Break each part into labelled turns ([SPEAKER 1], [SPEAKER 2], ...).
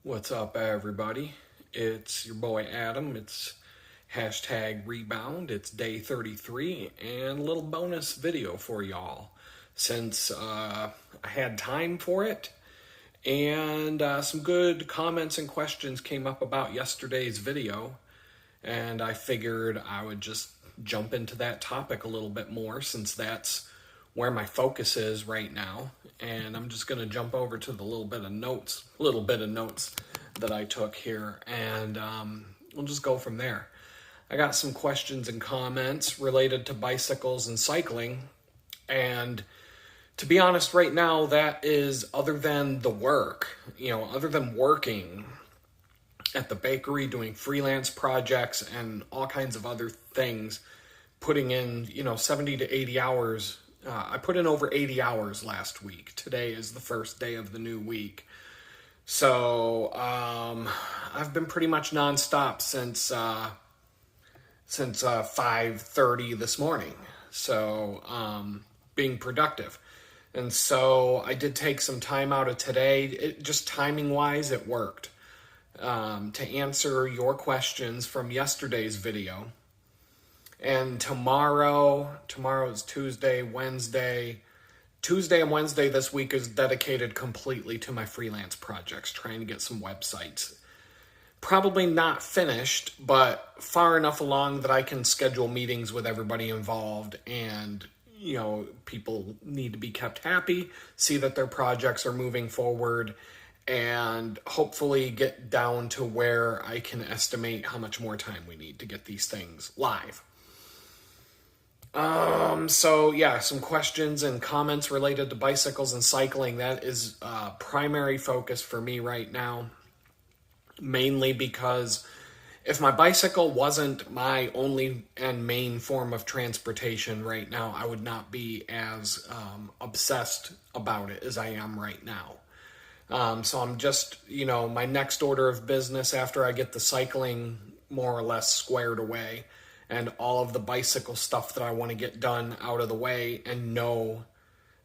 [SPEAKER 1] What's up, everybody? It's your boy Adam. It's hashtag rebound. It's day 33 and a little bonus video for y'all since I had time for it. And some good comments and questions came up about yesterday's video. And I figured I would just jump into that topic a little bit more since that's where my focus is right now. And I'm just going to jump over to the little bit of notes that I took here, and we'll just go from there. I got some questions and comments related to bicycles and cycling, and to be honest, right now, that is, other than the work, other than working at the bakery, doing freelance projects and all kinds of other things, putting in, 70 to 80 hours. I put in over 80 hours last week. Today is the first day of the new week. So I've been pretty much nonstop since 5:30 this morning. So being productive. And so I did take some time out of today. Just timing-wise, it worked. To answer your questions from yesterday's video. And tomorrow is Tuesday and Wednesday this week is dedicated completely to my freelance projects, trying to get some websites. Probably not finished, but far enough along that I can schedule meetings with everybody involved, and, people need to be kept happy, see that their projects are moving forward, and hopefully get down to where I can estimate how much more time we need to get these things live. So yeah, some questions and comments related to bicycles and cycling. That is primary focus for me right now, mainly because if my bicycle wasn't my only and main form of transportation right now, I would not be as obsessed about it as I am right now. So I'm just, my next order of business after I get the cycling more or less squared away and all of the bicycle stuff that I want to get done out of the way, and know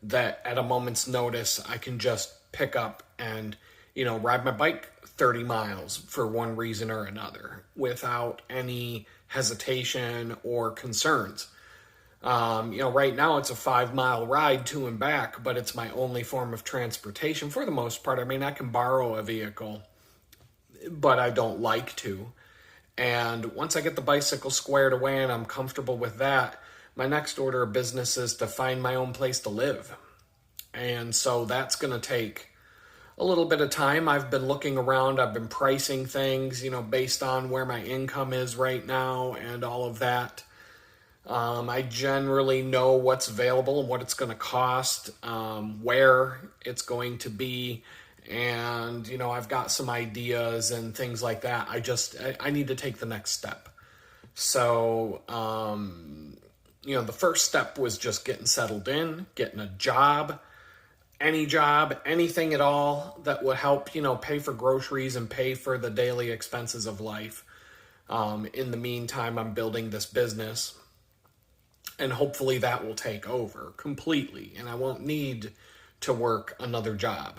[SPEAKER 1] that at a moment's notice, I can just pick up and, ride my bike 30 miles for one reason or another without any hesitation or concerns. Right now it's a 5-mile ride to and back, but it's my only form of transportation for the most part. I mean, I can borrow a vehicle, but I don't like to. And once I get the bicycle squared away and I'm comfortable with that, my next order of business is to find my own place to live. And so that's going to take a little bit of time. I've been looking around. I've been pricing things, based on where my income is right now and all of that. I generally know what's available and what it's going to cost, where it's going to be. And, I've got some ideas and things like that. I need to take the next step. So, the first step was just getting settled in, getting a job, anything at all that would help, pay for groceries and pay for the daily expenses of life. In the meantime, I'm building this business, and hopefully that will take over completely, and I won't need to work another job.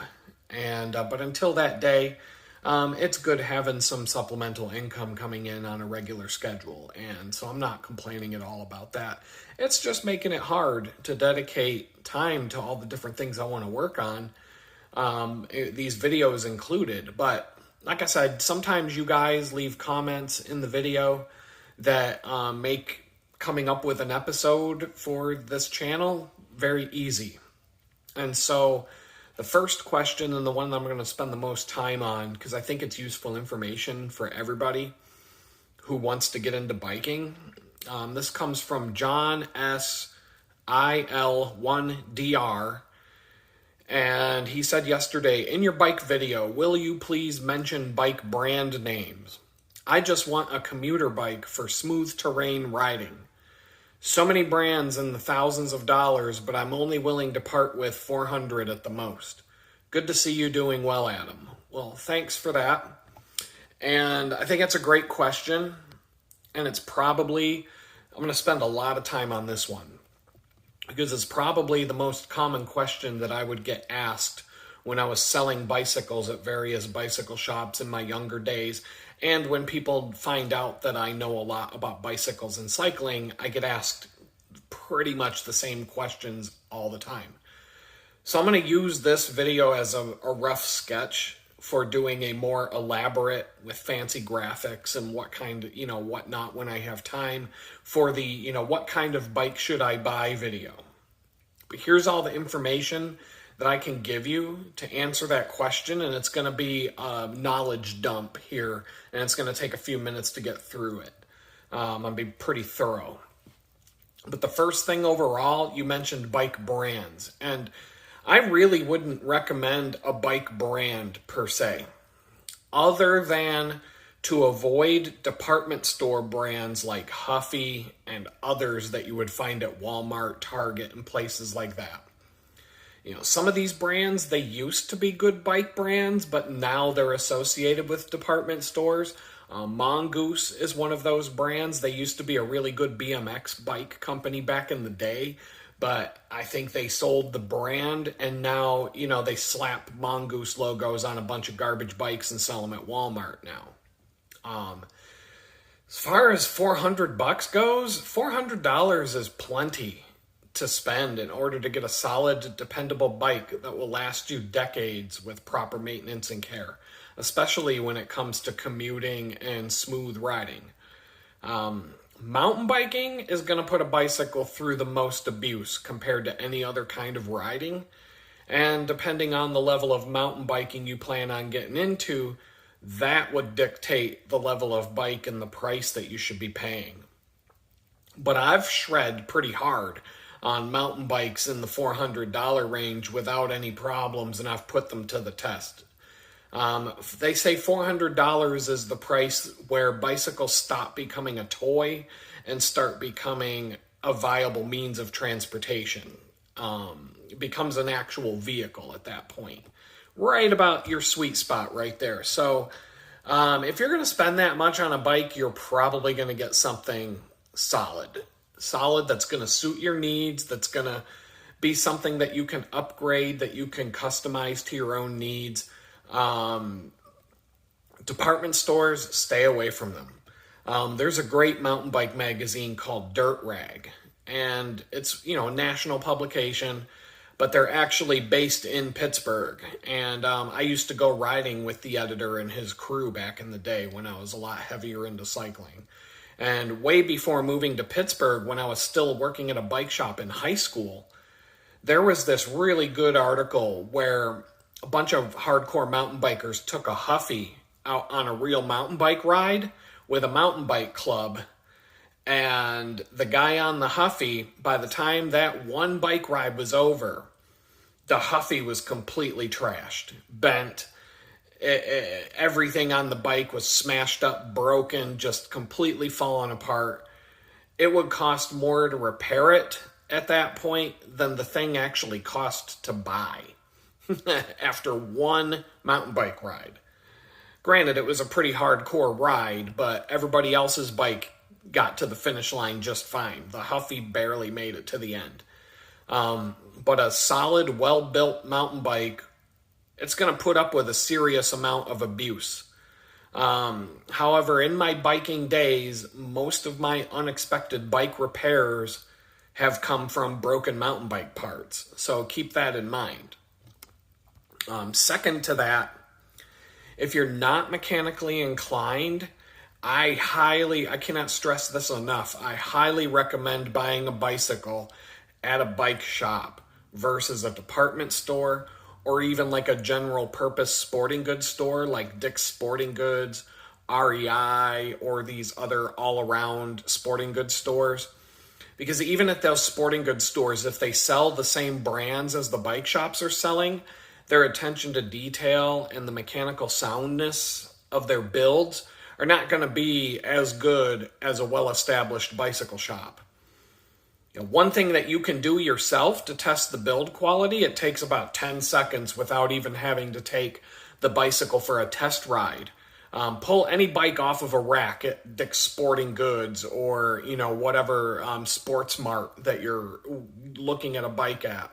[SPEAKER 1] And but until that day, it's good having some supplemental income coming in on a regular schedule. And so I'm not complaining at all about that. It's just making it hard to dedicate time to all the different things I want to work on, these videos included. But like I said, sometimes you guys leave comments in the video that make coming up with an episode for this channel very easy. And so the first question, and the one that I'm going to spend the most time on, because I think it's useful information for everybody who wants to get into biking. This comes from John S. IL1DR. And he said yesterday, in your bike video, will you please mention bike brand names? I just want a commuter bike for smooth terrain riding. So many brands in the thousands of dollars, but I'm only willing to part with $400 at the most. Good to see you doing well, Adam. Well, thanks for that. And I think it's a great question. And I'm going to spend a lot of time on this one, because it's probably the most common question that I would get asked when I was selling bicycles at various bicycle shops in my younger days. And when people find out that I know a lot about bicycles and cycling, I get asked pretty much the same questions all the time. So I'm going to use this video as a rough sketch for doing a more elaborate with fancy graphics and what kind of, whatnot when I have time for the, what kind of bike should I buy video. But here's all the information that I can give you to answer that question, and it's going to be a knowledge dump here, and it's going to take a few minutes to get through it. I'll be pretty thorough. But the first thing overall, you mentioned bike brands, and I really wouldn't recommend a bike brand per se, other than to avoid department store brands like Huffy and others that you would find at Walmart, Target, and places like that. Some of these brands, they used to be good bike brands, but now they're associated with department stores. Mongoose is one of those brands. They used to be a really good BMX bike company back in the day, but I think they sold the brand, and now, they slap Mongoose logos on a bunch of garbage bikes and sell them at Walmart now. As far as $400 goes, $400 is plenty to spend in order to get a solid, dependable bike that will last you decades with proper maintenance and care, especially when it comes to commuting and smooth riding. Mountain biking is going to put a bicycle through the most abuse compared to any other kind of riding, and depending on the level of mountain biking you plan on getting into, that would dictate the level of bike and the price that you should be paying. But I've shred pretty hard on mountain bikes in the $400 range without any problems, and I've put them to the test. They say $400 is the price where bicycles stop becoming a toy and start becoming a viable means of transportation. It becomes an actual vehicle at that point. Right about your sweet spot right there. So if you're going to spend that much on a bike, you're probably going to get something solid that's going to suit your needs, that's going to be something that you can upgrade, that you can customize to your own needs. Department stores, stay away from them. There's a great mountain bike magazine called Dirt Rag, and it's, a national publication, but they're actually based in Pittsburgh. And I used to go riding with the editor and his crew back in the day when I was a lot heavier into cycling. And way before moving to Pittsburgh, when I was still working at a bike shop in high school, there was this really good article where a bunch of hardcore mountain bikers took a Huffy out on a real mountain bike ride with a mountain bike club. And the guy on the Huffy, by the time that one bike ride was over, the Huffy was completely trashed, bent. Everything on the bike was smashed up, broken, just completely fallen apart. It would cost more to repair it at that point than the thing actually cost to buy after one mountain bike ride. Granted, it was a pretty hardcore ride, but everybody else's bike got to the finish line just fine. The Huffy barely made it to the end. But a solid, well-built mountain bike, it's going to put up with a serious amount of abuse. However, in my biking days, most of my unexpected bike repairs have come from broken mountain bike parts. So keep that in mind. Second to that, if you're not mechanically inclined, I cannot stress this enough, I highly recommend buying a bicycle at a bike shop versus a department store, or even like a general purpose sporting goods store like Dick's Sporting Goods, REI, or these other all-around sporting goods stores. Because even at those sporting goods stores, if they sell the same brands as the bike shops are selling, their attention to detail and the mechanical soundness of their builds are not going to be as good as a well-established bicycle shop. One thing that you can do yourself to test the build quality, it takes about 10 seconds without even having to take the bicycle for a test ride. Pull any bike off of a rack at Dick's Sporting Goods or, whatever sports mart that you're looking at a bike at,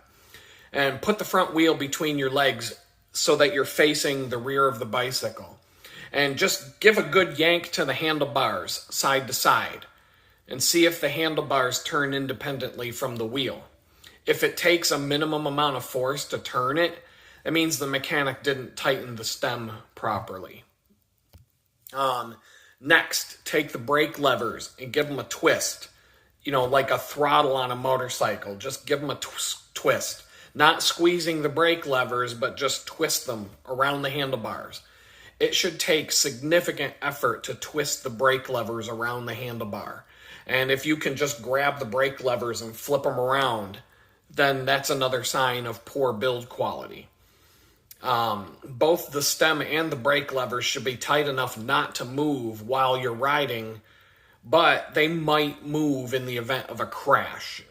[SPEAKER 1] and put the front wheel between your legs so that you're facing the rear of the bicycle. And just give a good yank to the handlebars side to side and see if the handlebars turn independently from the wheel. If it takes a minimum amount of force to turn it, it means the mechanic didn't tighten the stem properly. Next, take the brake levers and give them a twist. You know, like a throttle on a motorcycle. Just give them a twist. Not squeezing the brake levers, but just twist them around the handlebars. It should take significant effort to twist the brake levers around the handlebar. And if you can just grab the brake levers and flip them around, then that's another sign of poor build quality. Both the stem and the brake levers should be tight enough not to move while you're riding, but they might move in the event of a crash.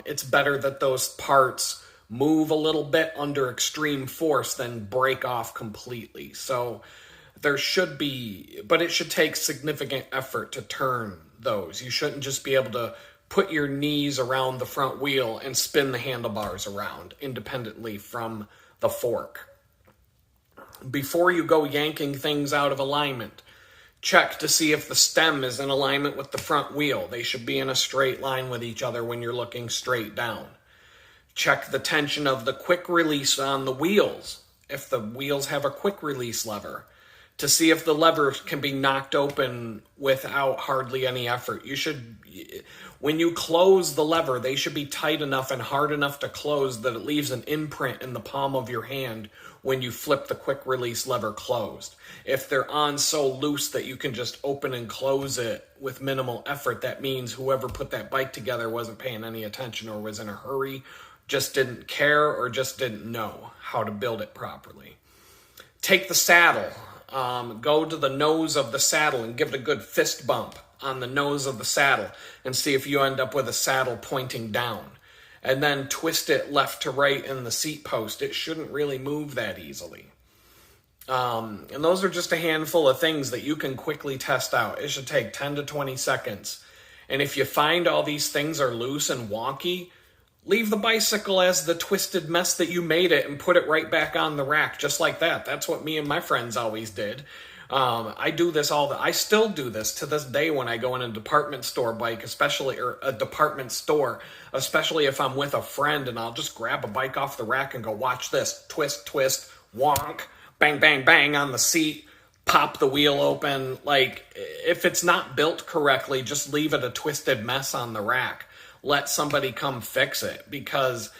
[SPEAKER 1] It's better that those parts move a little bit under extreme force than break off completely. So there should be, but it should take significant effort to turn those. You shouldn't just be able to put your knees around the front wheel and spin the handlebars around independently from the fork. Before you go yanking things out of alignment, check to see if the stem is in alignment with the front wheel. They should be in a straight line with each other when you're looking straight down. Check the tension of the quick release on the wheels, if the wheels have a quick release lever, to see if the lever can be knocked open without hardly any effort. When you close the lever, they should be tight enough and hard enough to close that it leaves an imprint in the palm of your hand when you flip the quick release lever closed. If they're on so loose that you can just open and close it with minimal effort, that means whoever put that bike together wasn't paying any attention or was in a hurry, just didn't care, or just didn't know how to build it properly. Take the saddle. Go to the nose of the saddle and give it a good fist bump on the nose of the saddle and see if you end up with a saddle pointing down. And then twist it left to right in the seat post. It shouldn't really move that easily. And those are just a handful of things that you can quickly test out. It should take 10 to 20 seconds. And if you find all these things are loose and wonky, leave the bicycle as the twisted mess that you made it and put it right back on the rack, just like that. That's what me and my friends always did. I still do this to this day when I go in a department store bike, especially if I'm with a friend, and I'll just grab a bike off the rack and go, watch this, twist, twist, wonk, bang, bang, bang on the seat, pop the wheel open. Like, if it's not built correctly, just leave it a twisted mess on the rack. Let somebody come fix it, because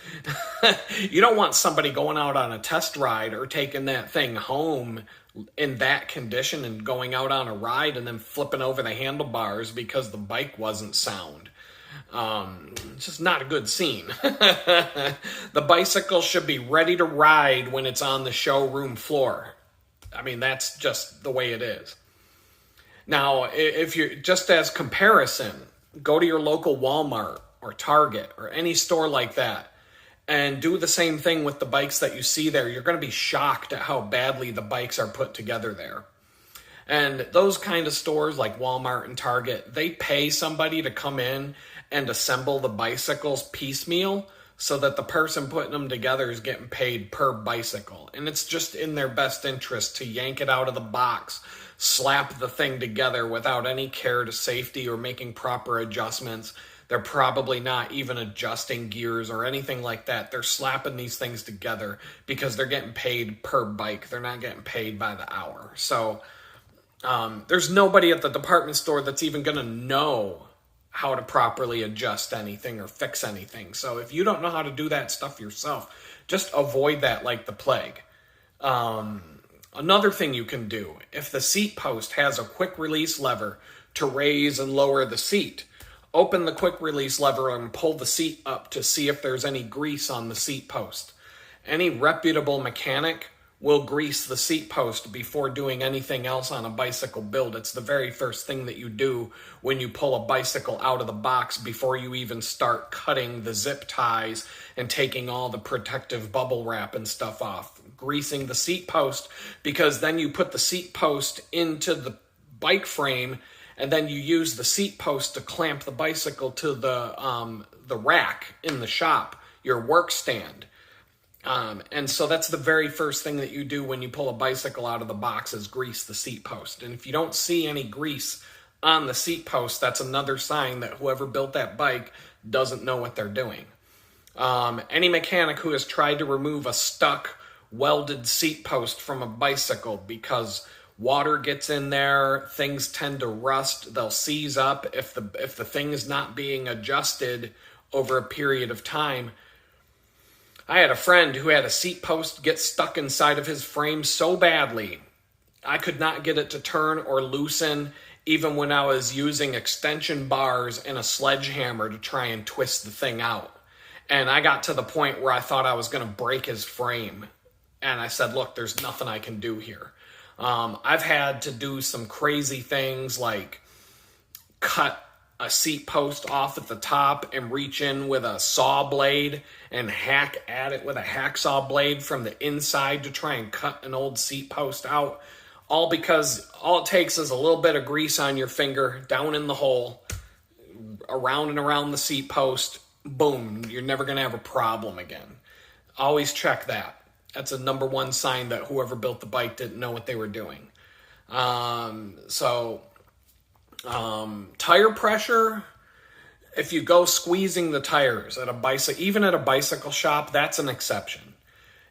[SPEAKER 1] you don't want somebody going out on a test ride or taking that thing home in that condition and going out on a ride and then flipping over the handlebars because the bike wasn't sound. It's just not a good scene. The bicycle should be ready to ride when it's on the showroom floor. I mean, that's just the way it is. Now, if you're just as comparison, go to your local Walmart or Target or any store like that and do the same thing with the bikes that you see there. You're going to be shocked at how badly the bikes are put together there. And those kind of stores like Walmart and Target, they pay somebody to come in and assemble the bicycles piecemeal so that the person putting them together is getting paid per bicycle. And it's just in their best interest to yank it out of the box, slap the thing together without any care to safety or making proper adjustments. They're probably not even adjusting gears or anything like that. They're slapping these things together because they're getting paid per bike. They're not getting paid by the hour. So there's nobody at the department store that's even going to know how to properly adjust anything or fix anything. So if you don't know how to do that stuff yourself, just avoid that like the plague. Another thing you can do, if the seat post has a quick release lever to raise and lower the seat, open the quick release lever and pull the seat up to see if there's any grease on the seat post. Any reputable mechanic will grease the seat post before doing anything else on a bicycle build. It's the very first thing that you do when you pull a bicycle out of the box before you even start cutting the zip ties and taking all the protective bubble wrap and stuff off. Greasing the seat post, because then you put the seat post into the bike frame and then you use the seat post to clamp the bicycle to the rack in the shop, your work stand. And so that's the very first thing that you do when you pull a bicycle out of the box is grease the seat post. And if you don't see any grease on the seat post, that's another sign that whoever built that bike doesn't know what they're doing. Any mechanic who has tried to remove a stuck welded seat post from a bicycle, because water gets in there, things tend to rust, they'll seize up if the thing is not being adjusted over a period of time. I had a friend who had a seat post get stuck inside of his frame so badly, I could not get it to turn or loosen, even when I was using extension bars and a sledgehammer to try and twist the thing out. And I got to the point where I thought I was going to break his frame. And I said, look, there's nothing I can do here. I've had to do some crazy things like cut a seat post off at the top and reach in with a saw blade and hack at it with a hacksaw blade from the inside to try and cut an old seat post out. All because all it takes is a little bit of grease on your finger down in the hole, around and around the seat post. Boom, you're never going to have a problem again. Always check that. That's a number one sign that whoever built the bike didn't know what they were doing. Tire pressure, if you go squeezing the tires at a bicycle, even at a bicycle shop, that's an exception.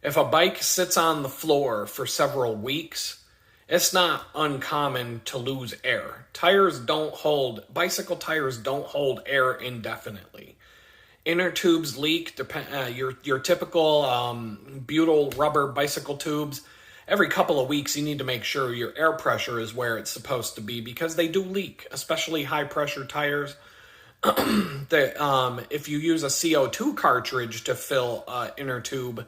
[SPEAKER 1] If a bike sits on the floor for several weeks, it's not uncommon to lose air. Bicycle tires don't hold air indefinitely. Inner tubes leak, your typical butyl rubber bicycle tubes. Every couple of weeks, you need to make sure your air pressure is where it's supposed to be, because they do leak, especially high pressure tires. If you use a CO2 cartridge to fill inner tube,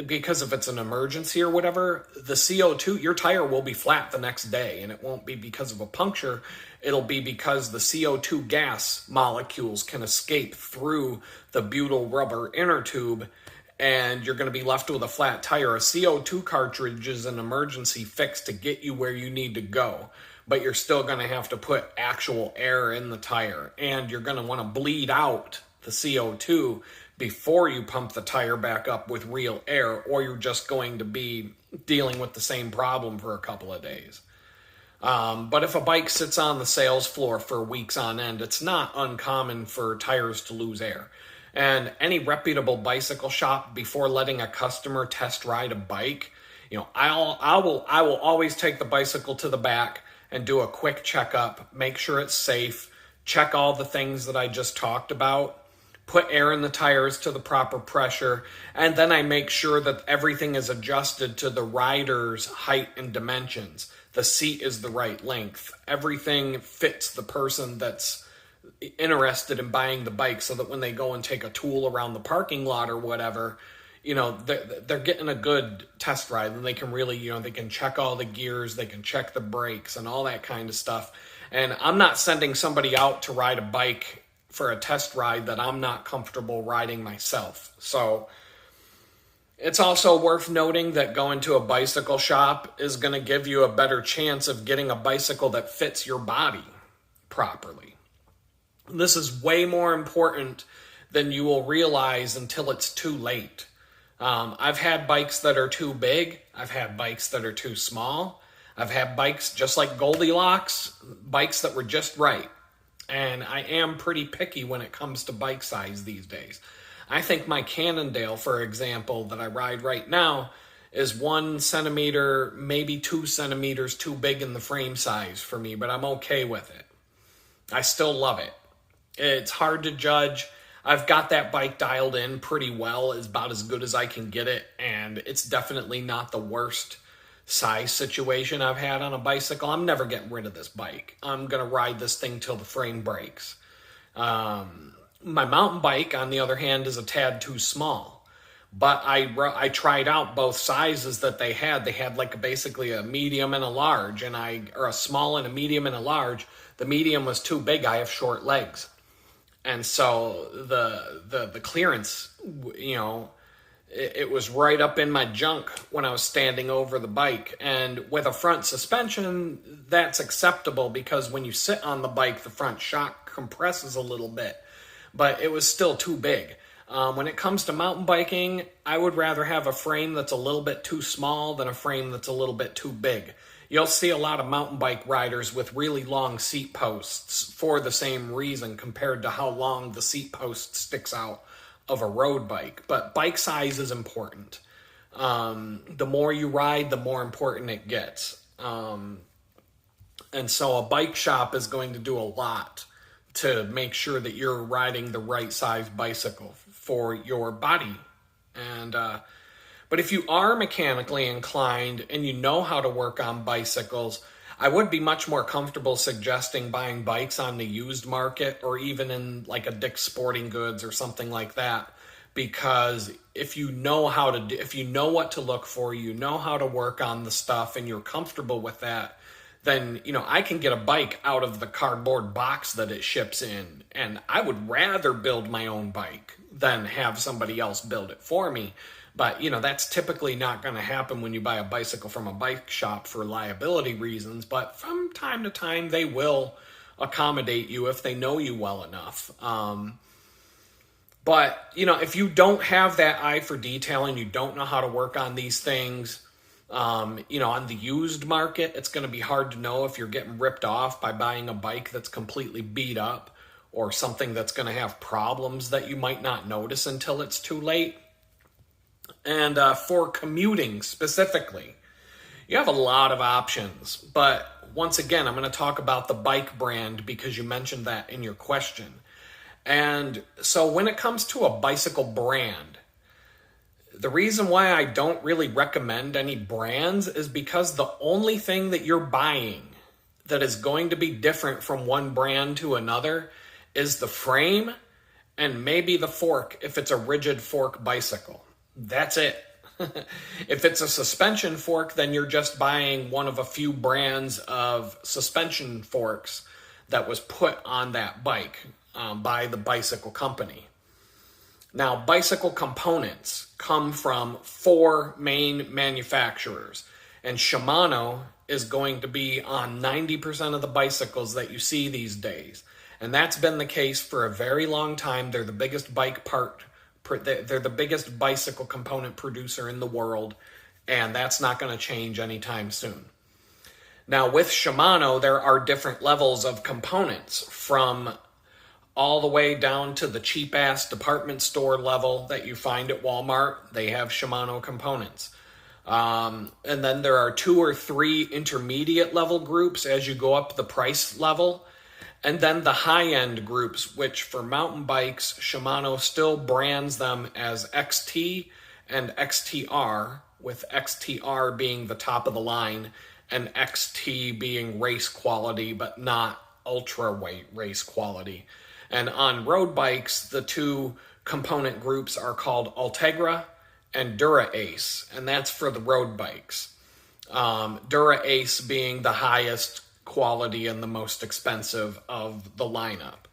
[SPEAKER 1] because if it's an emergency or whatever, the CO2, your tire will be flat the next day, and it won't be because of a puncture. It'll be because the CO2 gas molecules can escape through the butyl rubber inner tube, and you're going to be left with a flat tire. A CO2 cartridge is an emergency fix to get you where you need to go, but you're still going to have to put actual air in the tire, and you're going to want to bleed out the CO2 before you pump the tire back up with real air, or you're just going to be dealing with the same problem for a couple of days. But if a bike sits on the sales floor for weeks on end, it's not uncommon for tires to lose air. And any reputable bicycle shop, before letting a customer test ride a bike, I will always take the bicycle to the back and do a quick checkup, make sure it's safe, check all the things that I just talked about, put air in the tires to the proper pressure, and then I make sure that everything is adjusted to the rider's height and dimensions. The seat is the right length. Everything fits the person that's interested in buying the bike, so that when they go and take a tool around the parking lot or whatever, they're getting a good test ride, and they can really, they can check all the gears, they can check the brakes and all that kind of stuff. And I'm not sending somebody out to ride a bike for a test ride that I'm not comfortable riding myself. So it's also worth noting that going to a bicycle shop is going to give you a better chance of getting a bicycle that fits your body properly. This is way more important than you will realize until it's too late. I've had bikes that are too big. I've had bikes that are too small. I've had bikes just like Goldilocks, bikes that were just right. And I am pretty picky when it comes to bike size these days. I think my Cannondale, for example, that I ride right now, is 1 centimeter, maybe 2 centimeters too big in the frame size for me, but I'm okay with it. I still love it. It's hard to judge. I've got that bike dialed in pretty well, is about as good as I can get it, and it's definitely not the worst size situation I've had on a bicycle. I'm never getting rid of this bike. I'm going to ride this thing till the frame breaks. My mountain bike, on the other hand, is a tad too small. But I tried out both sizes that they had. They had like basically a medium and a large, or a small and a medium and a large. The medium was too big. I have short legs. And so the clearance, it was right up in my junk when I was standing over the bike. And with a front suspension, that's acceptable, because when you sit on the bike, the front shock compresses a little bit. But it was still too big. When it comes to mountain biking, I would rather have a frame that's a little bit too small than a frame that's a little bit too big. You'll see a lot of mountain bike riders with really long seat posts for the same reason compared to how long the seat post sticks out of a road bike. But bike size is important. The more you ride, the more important it gets. And so a bike shop is going to do a lot to make sure that you're riding the right size bicycle for your body. But if you are mechanically inclined and you know how to work on bicycles, I would be much more comfortable suggesting buying bikes on the used market or even in like a Dick's Sporting Goods or something like that. Because if you know if you know what to look for, you know how to work on the stuff and you're comfortable with that, then, I can get a bike out of the cardboard box that it ships in. And I would rather build my own bike than have somebody else build it for me. But, that's typically not going to happen when you buy a bicycle from a bike shop for liability reasons. But from time to time, they will accommodate you if they know you well enough. But, if you don't have that eye for detail and you don't know how to work on these things, on the used market, it's going to be hard to know if you're getting ripped off by buying a bike that's completely beat up or something that's going to have problems that you might not notice until it's too late. And for commuting specifically, you have a lot of options. But once again, I'm going to talk about the bike brand because you mentioned that in your question. And so when it comes to a bicycle brand, the reason why I don't really recommend any brands is because the only thing that you're buying that is going to be different from one brand to another is the frame and maybe the fork if it's a rigid fork bicycle. That's it. If it's a suspension fork, then you're just buying one of a few brands of suspension forks that was put on that bike by the bicycle company. Now, bicycle components come from 4 main manufacturers, and Shimano is going to be on 90% of the bicycles that you see these days. And that's been the case for a very long time. They're the biggest they're the biggest bicycle component producer in the world, and that's not going to change anytime soon. Now, with Shimano, there are different levels of components from all the way down to the cheap-ass department store level that you find at Walmart. They have Shimano components. And then there are 2 or 3 intermediate level groups as you go up the price level. And then the high-end groups, which for mountain bikes, Shimano still brands them as XT and XTR, with XTR being the top of the line and XT being race quality, but not ultra-weight race quality. And on road bikes, the 2 component groups are called Ultegra and Dura Ace, and that's for the road bikes. Dura Ace being the highest quality and the most expensive of the lineup.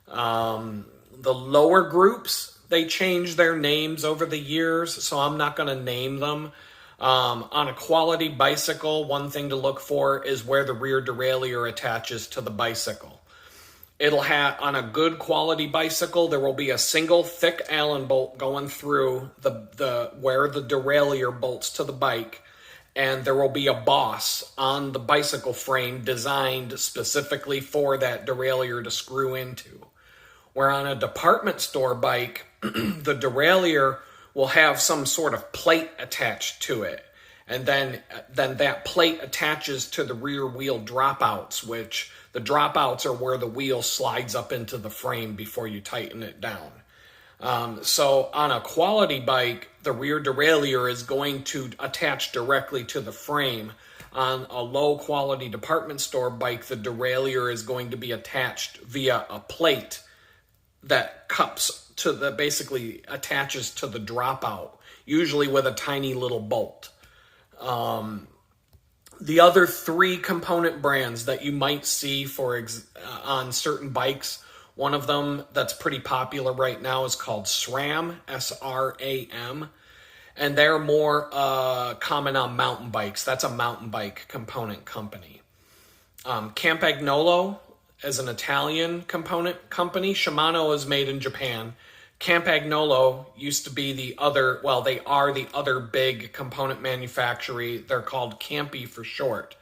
[SPEAKER 1] The lower groups, they change their names over the years, so I'm not going to name them. On a quality bicycle, one thing to look for is where the rear derailleur attaches to the bicycle. It'll have, on a good quality bicycle, there will be a single thick Allen bolt going through where the derailleur bolts to the bike, and there will be a boss on the bicycle frame designed specifically for that derailleur to screw into. Where on a department store bike, the derailleur will have some sort of plate attached to it. And then that plate attaches to the rear wheel dropouts, which the dropouts are where the wheel slides up into the frame before you tighten it down. So on a quality bike, the rear derailleur is going to attach directly to the frame. On a low quality department store bike, the derailleur is going to be attached via a plate that cups to basically attaches to the dropout, usually with a tiny little bolt. The other 3 component brands that you might see on certain bikes, one of them that's pretty popular right now is called SRAM, S-R-A-M, and they're more common on mountain bikes. That's a mountain bike component company. Campagnolo is an Italian component company. Shimano is made in Japan. Campagnolo used to be the other, well, they are the other big component manufacturer. They're called Campy for short.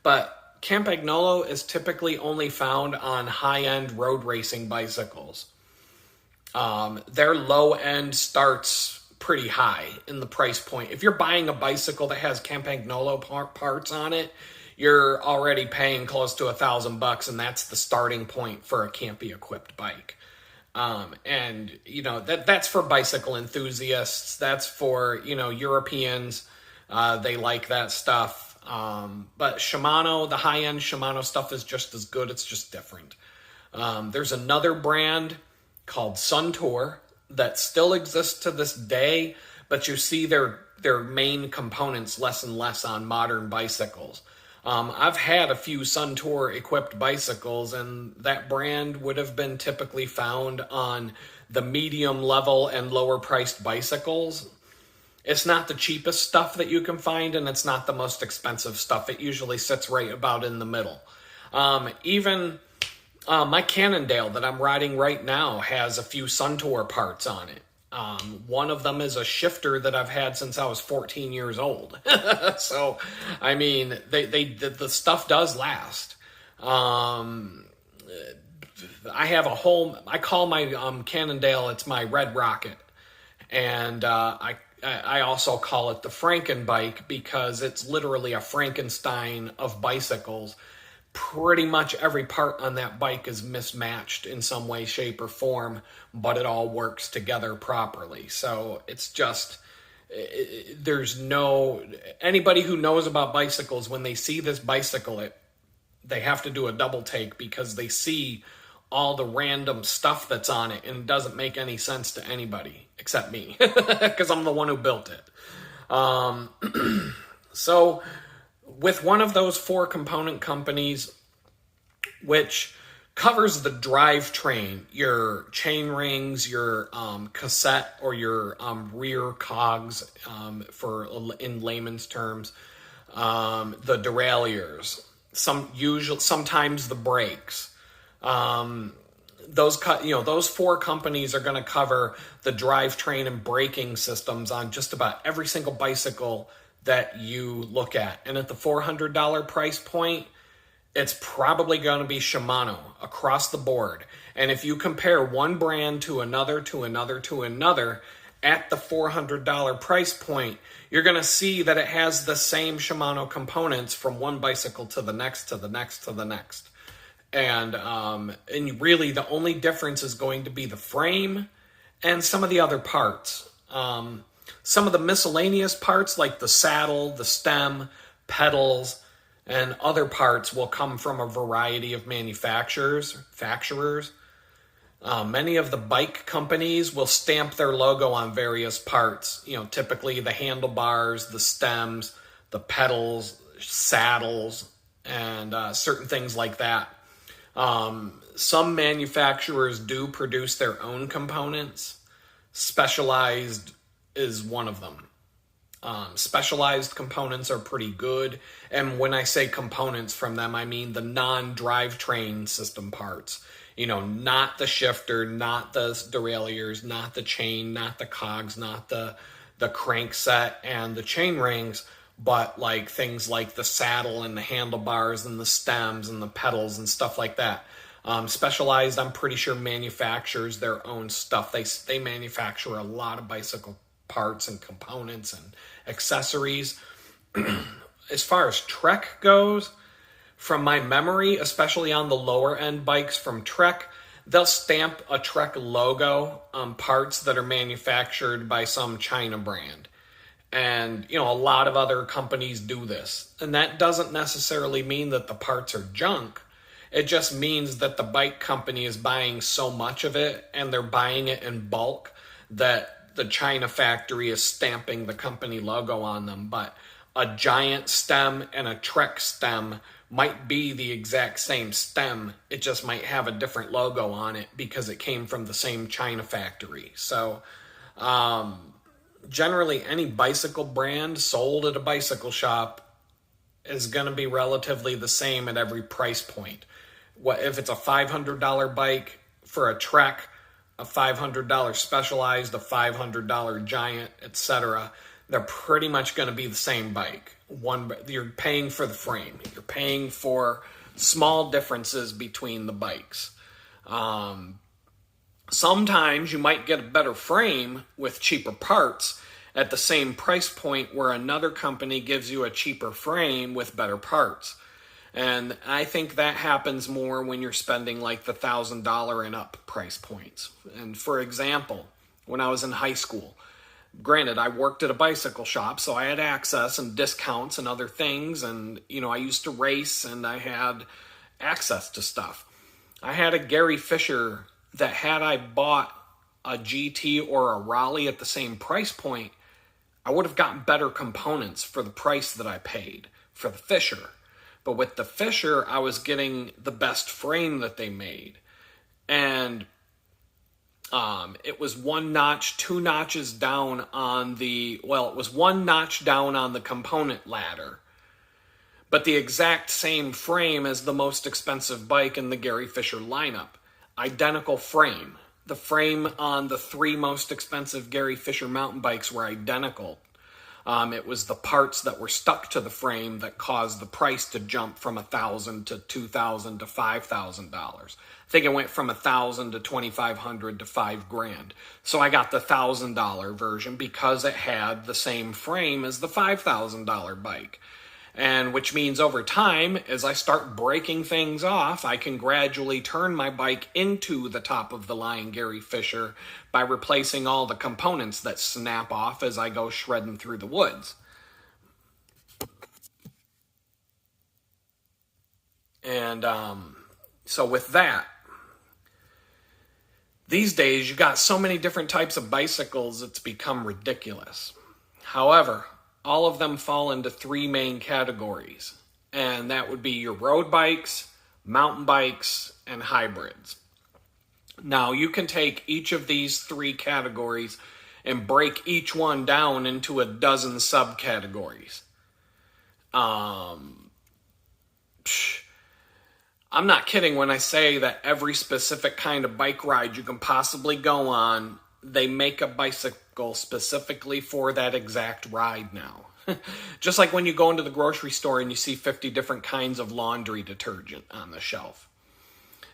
[SPEAKER 1] But Campagnolo is typically only found on high-end road racing bicycles. Their low end starts pretty high in the price point. If you're buying a bicycle that has Campagnolo parts on it, you're already paying close to $1,000, and that's the starting point for a Campy equipped bike. And you know, that's for bicycle enthusiasts. That's for, you know, Europeans. They like that stuff. But Shimano, the high end Shimano stuff is just as good. It's just different. There's another brand called Suntour that still exists to this day, but you see their main components less and less on modern bicycles. I've had a few Suntour equipped bicycles, and that brand would have been typically found on the medium level and lower priced bicycles. It's not the cheapest stuff that you can find, and it's not the most expensive stuff. It usually sits right about in the middle. Even my Cannondale that I'm riding right now has a few Suntour parts on it. One of them is a shifter that I've had since I was 14 years old. So, I mean, the stuff does last. I have a whole, I call my Cannondale, it's my Red Rocket. And I also call it the Franken bike because it's literally a Frankenstein of bicycles. Pretty much every part on that bike is mismatched in some way, shape, or form, but it all works together properly. So it's just, there's no, anybody who knows about bicycles, when they see this bicycle, they have to do a double take because they see all the random stuff that's on it, and it doesn't make any sense to anybody except me because I'm the one who built it. So with one of those 4 component companies, which covers the drivetrain, your chain rings, your cassette or your rear cogs, in layman's terms, the derailleurs, sometimes the brakes. Those 4 companies are going to cover the drivetrain and braking systems on just about every single bicycle that you look at. And at the $400 price point, it's probably going to be Shimano across the board. And if you compare one brand to another, to another, to another, at the $400 price point, you're going to see that it has the same Shimano components from one bicycle to the next, to the next, to the next. And really the only difference is going to be the frame and some of the other parts. Some of the miscellaneous parts like the saddle, the stem, pedals, and other parts will come from a variety of manufacturers. Many of the bike companies will stamp their logo on various parts. You know, typically the handlebars, the stems, the pedals, saddles, and certain things like that. Some manufacturers do produce their own components. Specialized is one of them. Specialized components are pretty good. And when I say components from them, I mean the non-drivetrain system parts. You know, not the shifter, not the derailleurs, not the chain, not the cogs, not the crankset and the chain rings, but like things like the saddle and the handlebars and the stems and the pedals and stuff like that. Specialized, I'm pretty sure, manufactures their own stuff. They manufacture a lot of bicycle parts and components and accessories. As far as Trek goes, from my memory, especially on the lower end bikes from Trek, they'll stamp a Trek logo on parts that are manufactured by some China brand. And, you know, a lot of other companies do this. And that doesn't necessarily mean that the parts are junk. It just means that the bike company is buying so much of it and they're buying it in bulk that the China factory is stamping the company logo on them. But a Giant stem and a Trek stem might be the exact same stem. It just might have a different logo on it because it came from the same China factory. So, generally any bicycle brand sold at a bicycle shop is going to be relatively the same at every price point. What if it's a $500 bike for a Trek a $500 Specialized, a $500 Giant, etc. They're pretty much going to be the same bike. You're paying for the frame. You're paying for small differences between the bikes. Sometimes you might get a better frame with cheaper parts at the same price point where another company gives you a cheaper frame with better parts. And I think that happens more when you're spending like the $1,000 and up price points. And for example, when I was in high school, granted, I worked at a bicycle shop, so I had access and discounts and other things. And, I used to race and I had access to stuff. I had a Gary Fisher that had I bought a GT or a Raleigh at the same price point, I would have gotten better components for the price that I paid for the Fisher. But with the Fisher, I was getting the best frame that they made. And it was one notch, two notches down on it was one notch down on the component ladder. But the exact same frame as the most expensive bike in the Gary Fisher lineup. Identical frame. The frame on the three most expensive Gary Fisher mountain bikes were identical. It was the parts that were stuck to the frame that caused the price to jump from $1,000 to $2,000 to $5,000. I think it went from $1,000 to $2,500 to $5,000. So I got the $1,000 version because it had the same frame as the $5,000 bike. And which means over time, as I start breaking things off, I can gradually turn my bike into the top of the line Gary Fisher by replacing all the components that snap off as I go shredding through the woods. And so with that, these days you got so many different types of bicycles, it's become ridiculous. However, all of them fall into three main categories, and that would be your road bikes, mountain bikes, and hybrids. Now, you can take each of these three categories and break each one down into a dozen subcategories. I'm not kidding when I say that every specific kind of bike ride you can possibly go on, they make a bicycle specifically for that exact ride now. Just like when you go into the grocery store and you see 50 different kinds of laundry detergent on the shelf.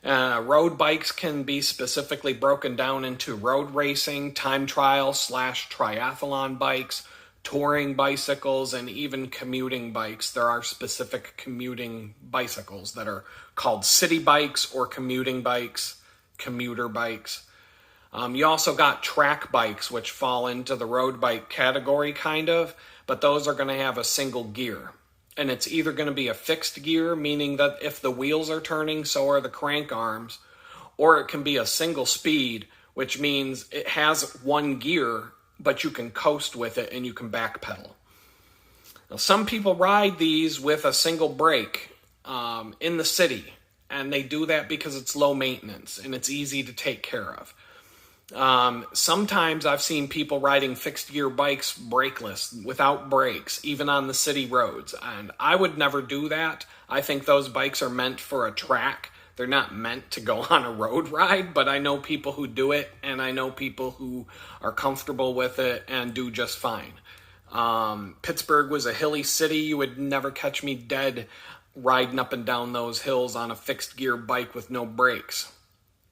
[SPEAKER 1] Road bikes can be specifically broken down into road racing, time trial / triathlon bikes, touring bicycles, and even commuting bikes. There are specific commuting bicycles that are called city bikes or commuting bikes, commuter bikes. You also got track bikes, which fall into the road bike category, kind of, but those are going to have a single gear. And it's either going to be a fixed gear, meaning that if the wheels are turning, so are the crank arms, or it can be a single speed, which means it has one gear, but you can coast with it and you can backpedal. Now, some people ride these with a single brake in the city, and they do that because it's low maintenance and it's easy to take care of. Sometimes I've seen people riding fixed gear bikes brakeless, without brakes, even on the city roads. And I would never do that. I think those bikes are meant for a track. They're not meant to go on a road ride, but I know people who do it, and I know people who are comfortable with it and do just fine. Pittsburgh was a hilly city. You would never catch me dead riding up and down those hills on a fixed gear bike with no brakes.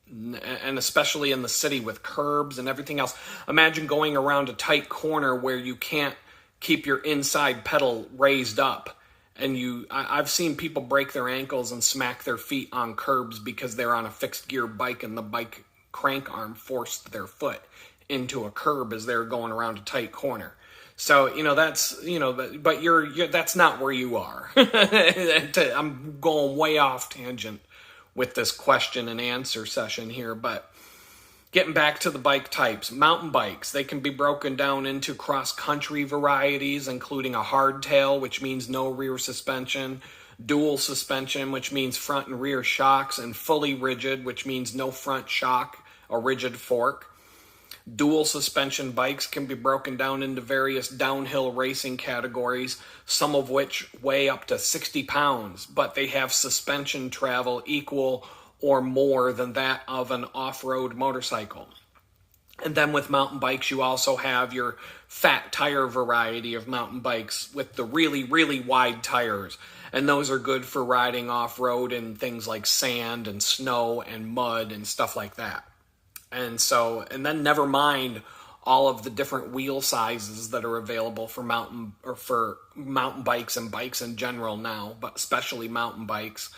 [SPEAKER 1] And especially in the city with curbs and everything else. Imagine going around a tight corner where you can't keep your inside pedal raised up. And I've seen people break their ankles and smack their feet on curbs because they're on a fixed gear bike and the bike crank arm forced their foot into a curb as they're going around a tight corner. So, that's not where you are. I'm going way off tangent with this question and answer session here, but getting back to the bike types, mountain bikes, they can be broken down into cross-country varieties, including a hardtail, which means no rear suspension, dual suspension, which means front and rear shocks, and fully rigid, which means no front shock, a rigid fork. Dual suspension bikes can be broken down into various downhill racing categories, some of which weigh up to 60 pounds, but they have suspension travel equal or more than that of an off-road motorcycle. And then with mountain bikes, you also have your fat tire variety of mountain bikes with the really, really wide tires. And those are good for riding off-road in things like sand and snow and mud and stuff like that. And then never mind all of the different wheel sizes that are available for mountain bikes and bikes in general now, but especially mountain bikes.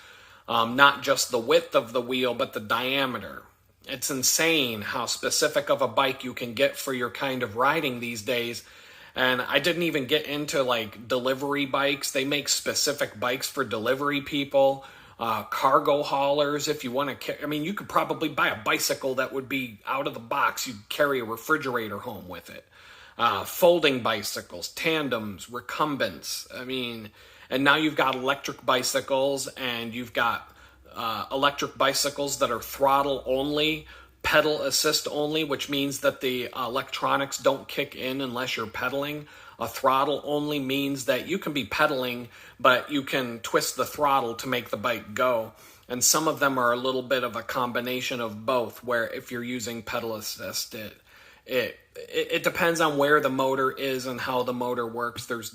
[SPEAKER 1] Not just the width of the wheel, but the diameter. It's insane how specific of a bike you can get for your kind of riding these days. And I didn't even get into like delivery bikes. They make specific bikes for delivery people, cargo haulers. If you want to, you could probably buy a bicycle that would be out of the box. You'd carry a refrigerator home with it. Folding bicycles, tandems, recumbents. And now you've got electric bicycles, and you've got electric bicycles that are throttle only, pedal assist only, which means that the electronics don't kick in unless you're pedaling. A throttle only means that you can be pedaling, but you can twist the throttle to make the bike go. And some of them are a little bit of a combination of both, where if you're using pedal assist, it depends on where the motor is and how the motor works. There's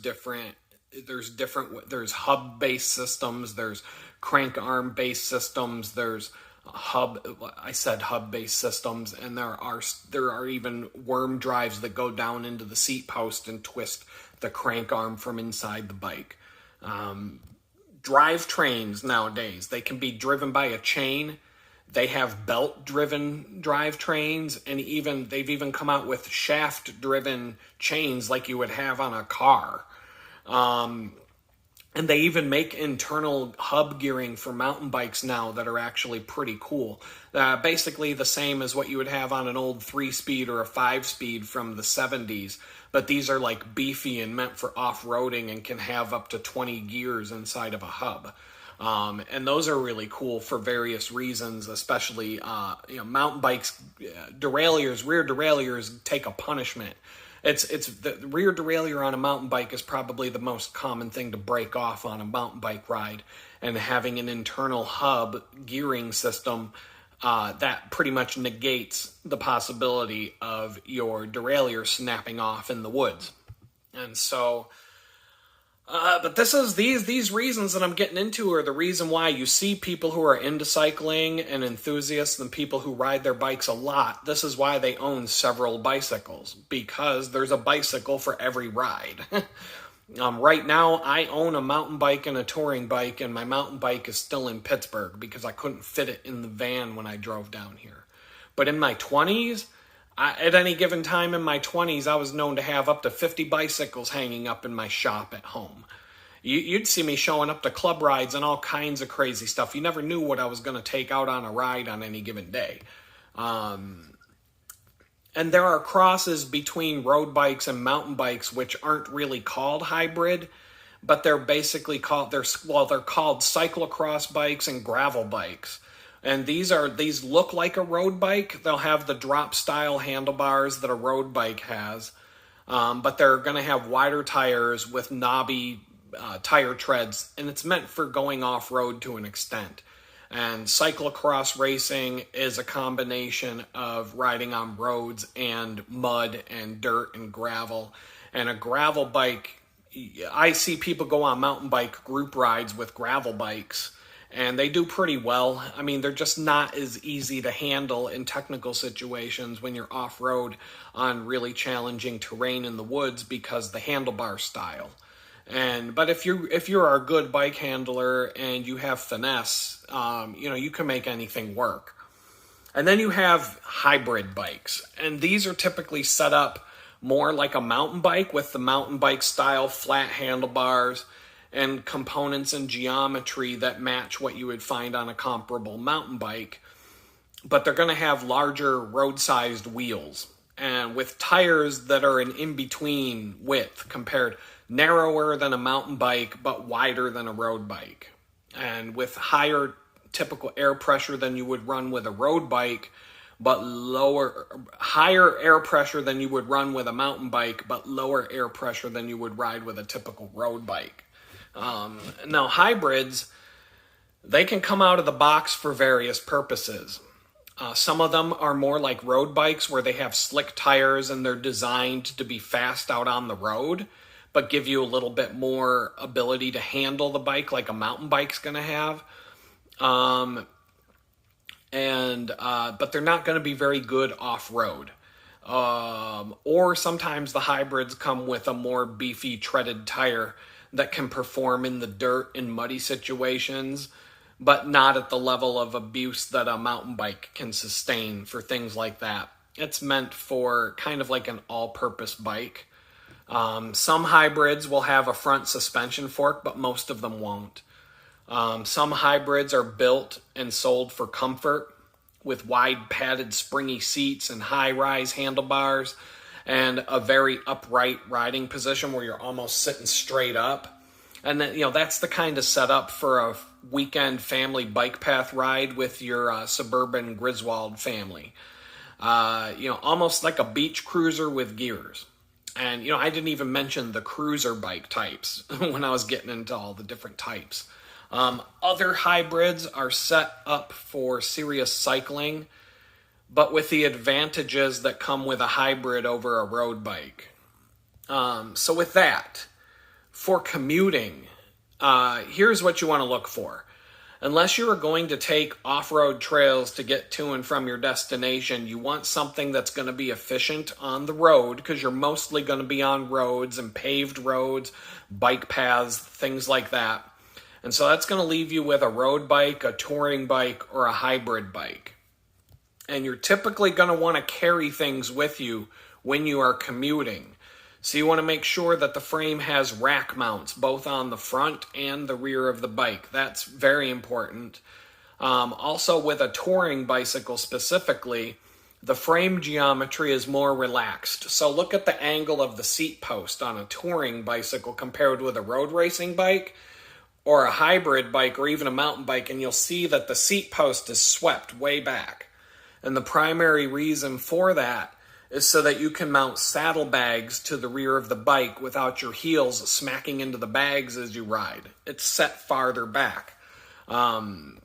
[SPEAKER 1] hub-based systems, there's crank arm-based systems, there's hub-based systems, and there are even worm drives that go down into the seat post and twist the crank arm from inside the bike. Drivetrains nowadays, they can be driven by a chain. They have belt-driven drivetrains, and they've even come out with shaft-driven chains like you would have on a car. And they even make internal hub gearing for mountain bikes now that are actually pretty cool. Basically the same as what you would have on an old 3-speed or a 5-speed from the 70s. But these are like beefy and meant for off-roading and can have up to 20 gears inside of a hub. And those are really cool for various reasons, especially mountain bikes, rear derailleurs take a punishment. It's the rear derailleur on a mountain bike is probably the most common thing to break off on a mountain bike ride, and having an internal hub gearing system that pretty much negates the possibility of your derailleur snapping off in the woods. And so, but these reasons that I'm getting into are the reason why you see people who are into cycling and enthusiasts and people who ride their bikes a lot. This is why they own several bicycles, because there's a bicycle for every ride. Right now, I own a mountain bike and a touring bike, and my mountain bike is still in Pittsburgh because I couldn't fit it in the van when I drove down here. But in my 20s, at any given time in my 20s, I was known to have up to 50 bicycles hanging up in my shop at home. You'd see me showing up to club rides and all kinds of crazy stuff. You never knew what I was going to take out on a ride on any given day. And there are crosses between road bikes and mountain bikes which aren't really called hybrid, but they're basically called cyclocross bikes and gravel bikes. And these look like a road bike. They'll have the drop style handlebars that a road bike has, but they're going to have wider tires with knobby tire treads, and it's meant for going off-road to an extent. And cyclocross racing is a combination of riding on roads and mud and dirt and gravel. And a gravel bike, I see people go on mountain bike group rides with gravel bikes, and they do pretty well. They're just not as easy to handle in technical situations when you're off-road on really challenging terrain in the woods because the handlebar style. But if you're a good bike handler and you have finesse, you can make anything work. And then you have hybrid bikes, and these are typically set up more like a mountain bike with the mountain bike style flat handlebars and components and geometry that match what you would find on a comparable mountain bike, but they're going to have larger road-sized wheels and with tires that are an in-between width, narrower than a mountain bike but wider than a road bike, and with higher typical air pressure than you would run with a road bike, but higher air pressure than you would run with a mountain bike, but lower air pressure than you would ride with a typical road bike. Now hybrids, They can come out of the box for various purposes. Some of them are more like road bikes where they have slick tires and they're designed to be fast out on the road, but give you a little bit more ability to handle the bike like a mountain bike's going to have. But they're not going to be very good off-road. Or sometimes the hybrids come with a more beefy treaded tire that can perform in the dirt in muddy situations, but not at the level of abuse that a mountain bike can sustain for things like that. It's meant for kind of like an all-purpose bike. Some hybrids will have a front suspension fork, but most of them won't. Some hybrids are built and sold for comfort with wide padded springy seats and high-rise handlebars and a very upright riding position where you're almost sitting straight up. And then, that's the kind of setup for a weekend family bike path ride with your suburban Griswold family. Almost like a beach cruiser with gears. And, I didn't even mention the cruiser bike types when I was getting into all the different types. Other hybrids are set up for serious cycling, but with the advantages that come with a hybrid over a road bike. So with that, for commuting, here's what you want to look for. Unless you are going to take off-road trails to get to and from your destination, you want something that's going to be efficient on the road, because you're mostly going to be on roads and paved roads, bike paths, things like that. And so that's going to leave you with a road bike, a touring bike, or a hybrid bike. And you're typically going to want to carry things with you when you are commuting. So you want to make sure that the frame has rack mounts, both on the front and the rear of the bike. That's very important. Also, with a touring bicycle specifically, the frame geometry is more relaxed. So look at the angle of the seat post on a touring bicycle compared with a road racing bike or a hybrid bike or even a mountain bike, and you'll see that the seat post is swept way back. And the primary reason for that is so that you can mount saddlebags to the rear of the bike without your heels smacking into the bags as you ride. It's set farther back. And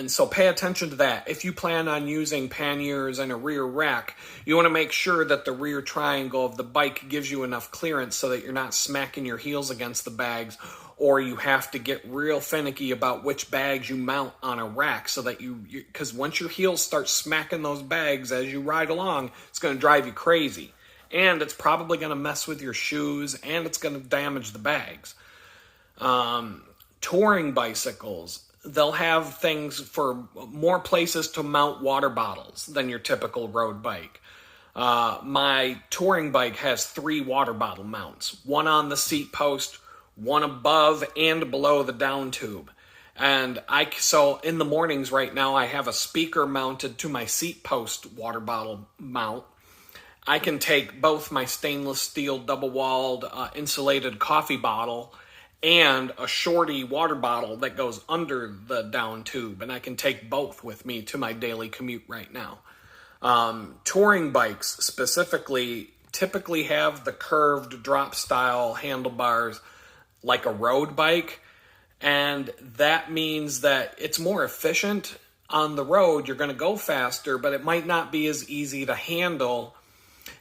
[SPEAKER 1] so pay attention to that. If you plan on using panniers and a rear rack, you want to make sure that the rear triangle of the bike gives you enough clearance so that you're not smacking your heels against the bags, or you have to get real finicky about which bags you mount on a rack so that because once your heels start smacking those bags as you ride along, it's going to drive you crazy. And it's probably going to mess with your shoes, and it's going to damage the bags. Touring bicycles, they'll have things for more places to mount water bottles than your typical road bike. My touring bike has 3 water bottle mounts, one on the seat post, one above and below the down tube. And so in the mornings right now, I have a speaker mounted to my seat post water bottle mount. I can take both my stainless steel double-walled insulated coffee bottle and a shorty water bottle that goes under the down tube, and I can take both with me to my daily commute right now. Touring bikes specifically typically have the curved drop style handlebars like a road bike, and that means that it's more efficient on the road. You're going to go faster, but it might not be as easy to handle.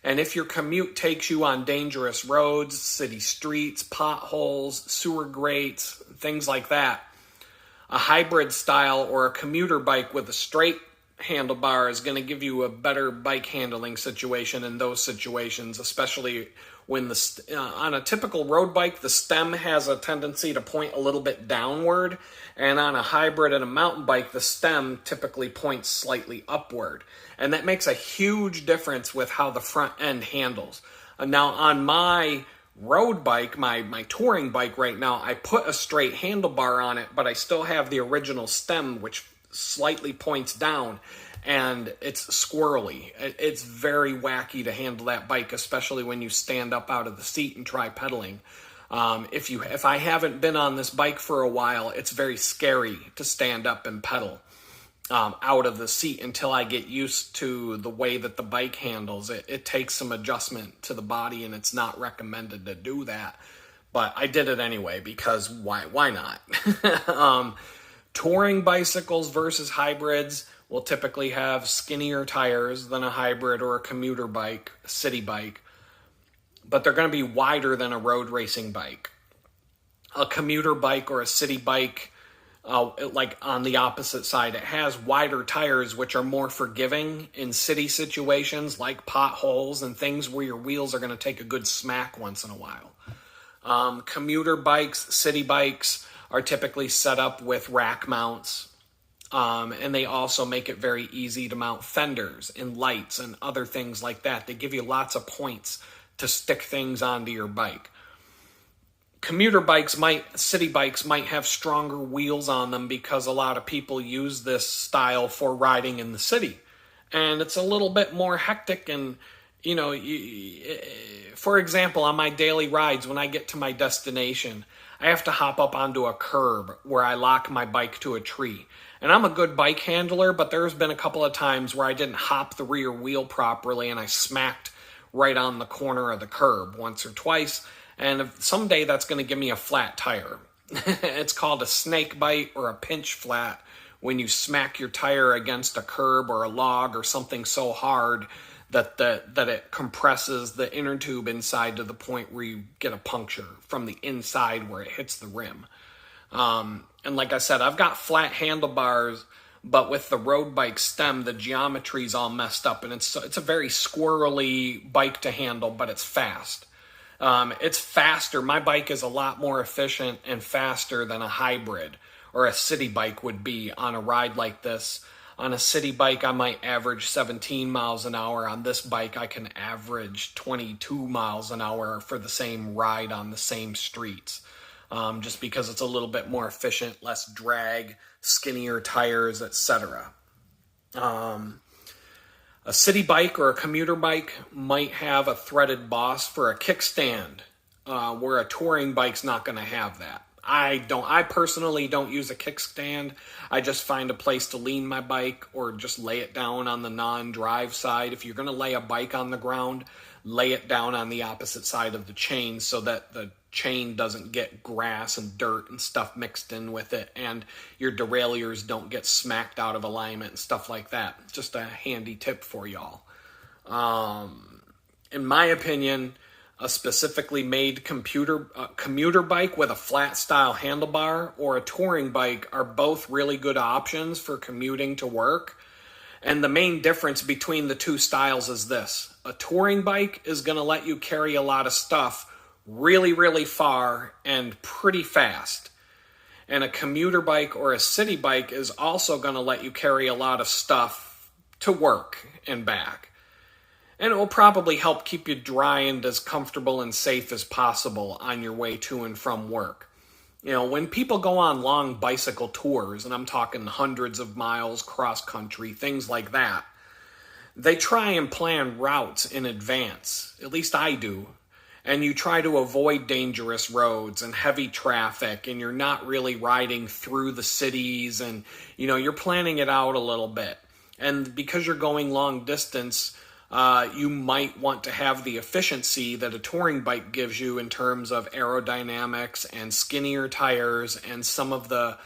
[SPEAKER 1] And if your commute takes you on dangerous roads, city streets, potholes, sewer grates, things like that, a hybrid style or a commuter bike with a straight handlebar is going to give you a better bike handling situation in those situations, especially when on a typical road bike, the stem has a tendency to point a little bit downward, and on a hybrid and a mountain bike, the stem typically points slightly upward. And that makes a huge difference with how the front end handles. Now, on my road bike, my touring bike right now, I put a straight handlebar on it, but I still have the original stem, which slightly points down, and it's squirrely. It's very wacky to handle that bike, especially when you stand up out of the seat and try pedaling. If I haven't been on this bike for a while, it's very scary to stand up and pedal out of the seat until I get used to the way that the bike handles. It takes some adjustment to the body, and it's not recommended to do that. But I did it anyway, because why not? Touring bicycles versus hybrids will typically have skinnier tires than a hybrid or a commuter bike, a city bike, but they're going to be wider than a road racing bike. A commuter bike or a city bike, like on the opposite side, it has wider tires which are more forgiving in city situations like potholes and things where your wheels are going to take a good smack once in a while. Commuter bikes, city bikes are typically set up with rack mounts, and they also make it very easy to mount fenders and lights and other things like that. They give you lots of points to stick things onto your bike. City bikes might have stronger wheels on them because a lot of people use this style for riding in the city. And it's a little bit more hectic and, for example, on my daily rides, when I get to my destination, I have to hop up onto a curb where I lock my bike to a tree. And I'm a good bike handler, but there's been a couple of times where I didn't hop the rear wheel properly and I smacked right on the corner of the curb once or twice. And someday that's going to give me a flat tire. It's called a snake bite or a pinch flat when you smack your tire against a curb or a log or something so hard that it compresses the inner tube inside to the point where you get a puncture from the inside where it hits the rim. And like I said, I've got flat handlebars, but with the road bike stem, the geometry's all messed up, and it's a very squirrely bike to handle, but it's fast. It's faster. My bike is a lot more efficient and faster than a hybrid or a city bike would be on a ride like this. On a city bike, I might average 17 miles an hour. On this bike, I can average 22 miles an hour for the same ride on the same streets. Just because it's a little bit more efficient, less drag, skinnier tires, etc. A city bike or a commuter bike might have a threaded boss for a kickstand, where a touring bike's not going to have that. I personally don't use a kickstand. I just find a place to lean my bike or just lay it down on the non-drive side. If you're going to lay a bike on the ground, lay it down on the opposite side of the chain so that the chain doesn't get grass and dirt and stuff mixed in with it, and your derailleurs don't get smacked out of alignment and stuff like that. Just a handy tip for y'all. In my opinion, a specifically made commuter bike with a flat style handlebar or a touring bike are both really good options for commuting to work. And the main difference between the two styles is this. A touring bike is going to let you carry a lot of stuff really, really far and pretty fast. And a commuter bike or a city bike is also going to let you carry a lot of stuff to work and back. And it will probably help keep you dry and as comfortable and safe as possible on your way to and from work. When people go on long bicycle tours, and I'm talking hundreds of miles cross country, things like that, they try and plan routes in advance. At least I do. And you try to avoid dangerous roads and heavy traffic, and you're not really riding through the cities, and you're planning it out a little bit. And because you're going long distance, you might want to have the efficiency that a touring bike gives you in terms of aerodynamics and skinnier tires and some of the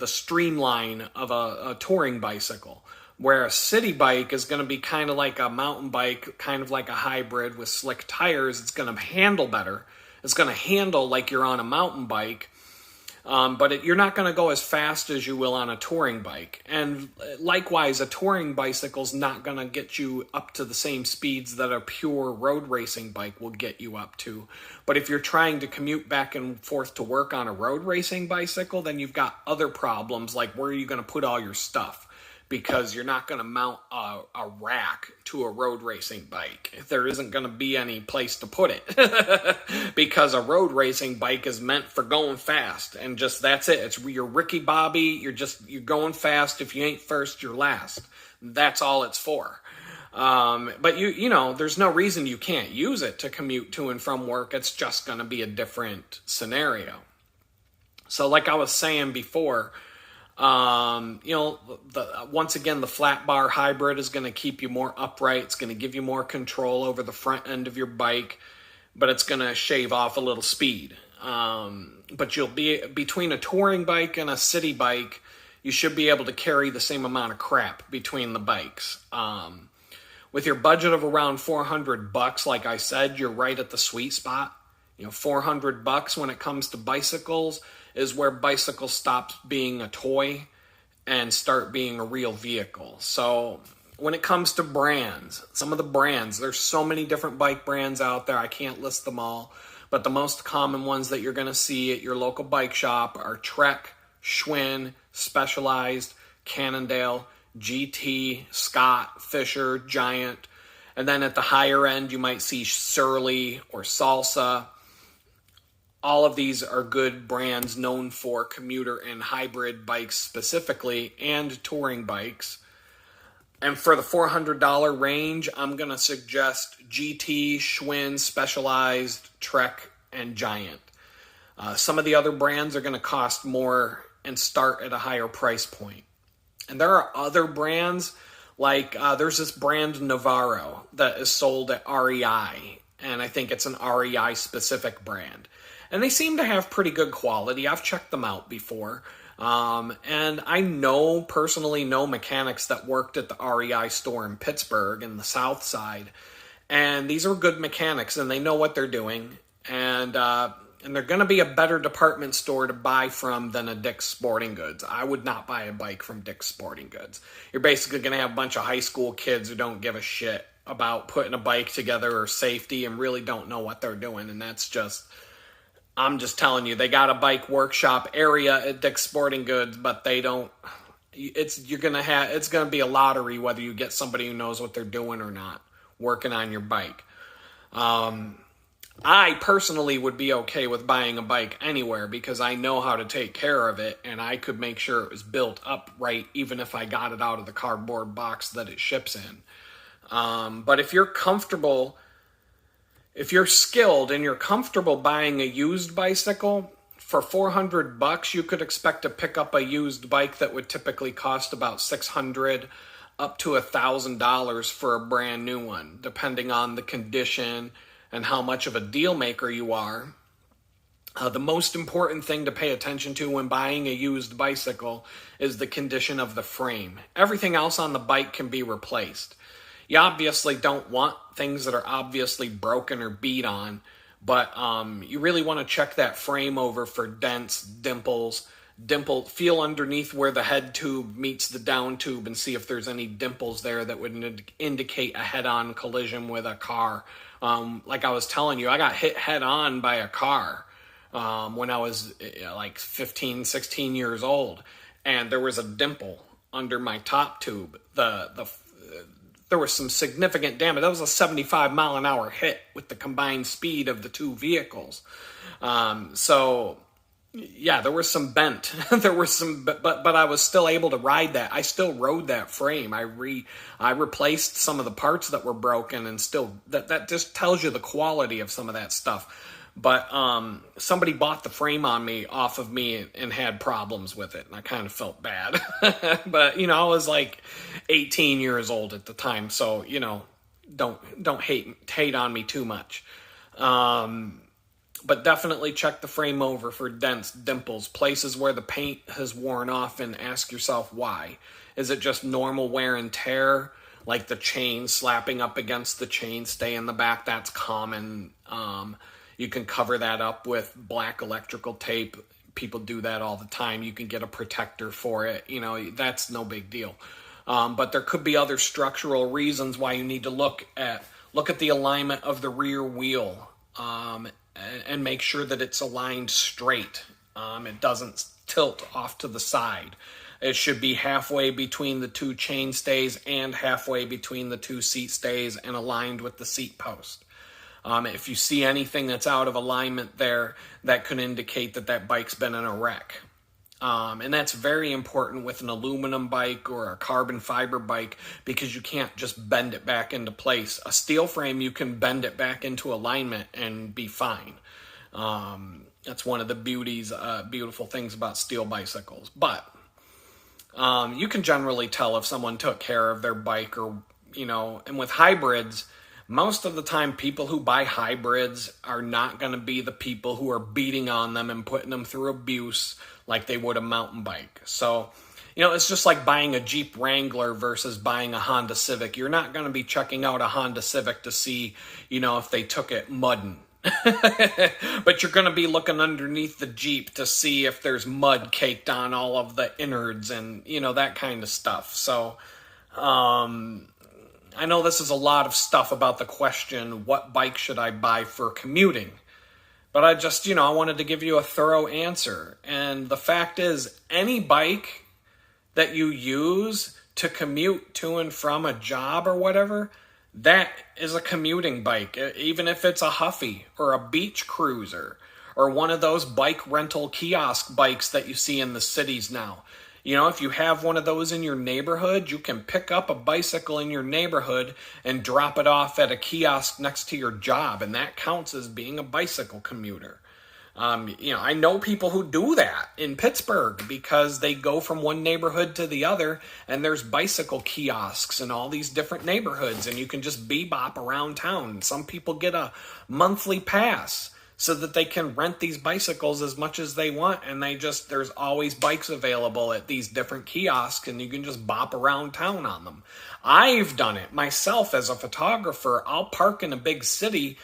[SPEAKER 1] streamline of a touring bicycle. Where a city bike is going to be kind of like a mountain bike, kind of like a hybrid with slick tires. It's going to handle better. It's going to handle like you're on a mountain bike, but you're not going to go as fast as you will on a touring bike. And likewise, a touring bicycle's not going to get you up to the same speeds that a pure road racing bike will get you up to. But if you're trying to commute back and forth to work on a road racing bicycle, then you've got other problems like where are you going to put all your stuff? Because you're not going to mount a rack to a road racing bike. There isn't going to be any place to put it. Because a road racing bike is meant for going fast. And just that's it. It's your Ricky Bobby. You're going fast. If you ain't first, you're last. That's all it's for. But there's no reason you can't use it to commute to and from work. It's just going to be a different scenario. So like I was saying before, once again, the flat bar hybrid is going to keep you more upright. It's going to give you more control over the front end of your bike, but it's going to shave off a little speed. But you'll be between a touring bike and a city bike, you should be able to carry the same amount of crap between the bikes. With your budget of around $400, like I said, you're right at the sweet spot. You know, $400 when it comes to bicycles is where bicycle stops being a toy and start being a real vehicle. So when it comes to brands, some of the brands, there's so many different bike brands out there, I can't list them all, but the most common ones that you're going to see at your local bike shop are Trek, Schwinn, Specialized, Cannondale, GT, Scott, Fisher, Giant, and then at the higher end you might see Surly or Salsa. All of these are good brands known for commuter and hybrid bikes specifically, and touring bikes. And for the $400 range, I'm going to suggest GT, Schwinn, Specialized, Trek, and Giant. Some of the other brands are going to cost more and start at a higher price point. And there are other brands, like there's this brand Navarro that is sold at REI, and I think it's an REI specific brand. And they seem to have pretty good quality. I've checked them out before. And I personally know mechanics that worked at the REI store in Pittsburgh in the South Side. And these are good mechanics, and they know what they're doing. And they're going to be a better department store to buy from than a Dick's Sporting Goods. I would not buy a bike from Dick's Sporting Goods. You're basically going to have a bunch of high school kids who don't give a shit about putting a bike together or safety and really don't know what they're doing. And that's just... I'm just telling you, they got a bike workshop area at Dick's Sporting Goods, but they don't. It's gonna be a lottery whether you get somebody who knows what they're doing or not working on your bike. I personally would be okay with buying a bike anywhere because I know how to take care of it, and I could make sure it was built up right, even if I got it out of the cardboard box that it ships in. But if you're comfortable. If you're skilled and you're comfortable buying a used bicycle, for $400, you could expect to pick up a used bike that would typically cost about $600 up to $1,000 for a brand new one, depending on the condition and how much of a deal maker you are. The most important thing to pay attention to when buying a used bicycle is the condition of the frame. Everything else on the bike can be replaced. You obviously don't want things that are obviously broken or beat on, but you really want to check that frame over for dents, dimples, feel underneath where the head tube meets the down tube and see if there's any dimples there that would indicate a head-on collision with a car. Like I was telling you, I got hit head-on by a car when I was like 15, 16 years old, and there was a dimple under my top tube. There was some significant damage. That was a 75 mile an hour hit with the combined speed of the two vehicles. So yeah, there was some bent. There was some, but I was still able to ride that. I still rode that frame. I replaced some of the parts that were broken, and still that just tells you the quality of some of that stuff. But somebody bought the frame off of me and had problems with it, and I kind of felt bad. But I was like 18 years old at the time, so don't hate on me too much. But definitely check the frame over for dents, dimples, places where the paint has worn off, and ask yourself why. Is it just normal wear and tear, like the chain slapping up against the chainstay in the back? That's common. You can cover that up with black electrical tape. People do that all the time. You can get a protector for it. That's no big deal. But there could be other structural reasons why you need to look at the alignment of the rear wheel and make sure that it's aligned straight. It doesn't tilt off to the side. It should be halfway between the two chain stays and halfway between the two seat stays and aligned with the seat post. If you see anything that's out of alignment there, that could indicate that bike's been in a wreck. And that's very important with an aluminum bike or a carbon fiber bike, because you can't just bend it back into place. A steel frame, you can bend it back into alignment and be fine. That's one of the beautiful things about steel bicycles. But you can generally tell if someone took care of their bike, or, and with hybrids, most of the time, people who buy hybrids are not going to be the people who are beating on them and putting them through abuse like they would a mountain bike. So it's just like buying a Jeep Wrangler versus buying a Honda Civic. You're not going to be checking out a Honda Civic to see, if they took it mudding. But you're going to be looking underneath the Jeep to see if there's mud caked on all of the innards and, that kind of stuff. So, I know this is a lot of stuff about the question, what bike should I buy for commuting? But I just, I wanted to give you a thorough answer. And the fact is, any bike that you use to commute to and from a job or whatever, that is a commuting bike. Even if it's a Huffy or a beach cruiser or one of those bike rental kiosk bikes that you see in the cities now. If you have one of those in your neighborhood, you can pick up a bicycle in your neighborhood and drop it off at a kiosk next to your job, and that counts as being a bicycle commuter. I know people who do that in Pittsburgh because they go from one neighborhood to the other, and there's bicycle kiosks in all these different neighborhoods, and you can just bebop around town. Some people get a monthly pass so that they can rent these bicycles as much as they want, and there's always bikes available at these different kiosks, and you can just bop around town on them. I've done it myself as a photographer. I'll park in a big city.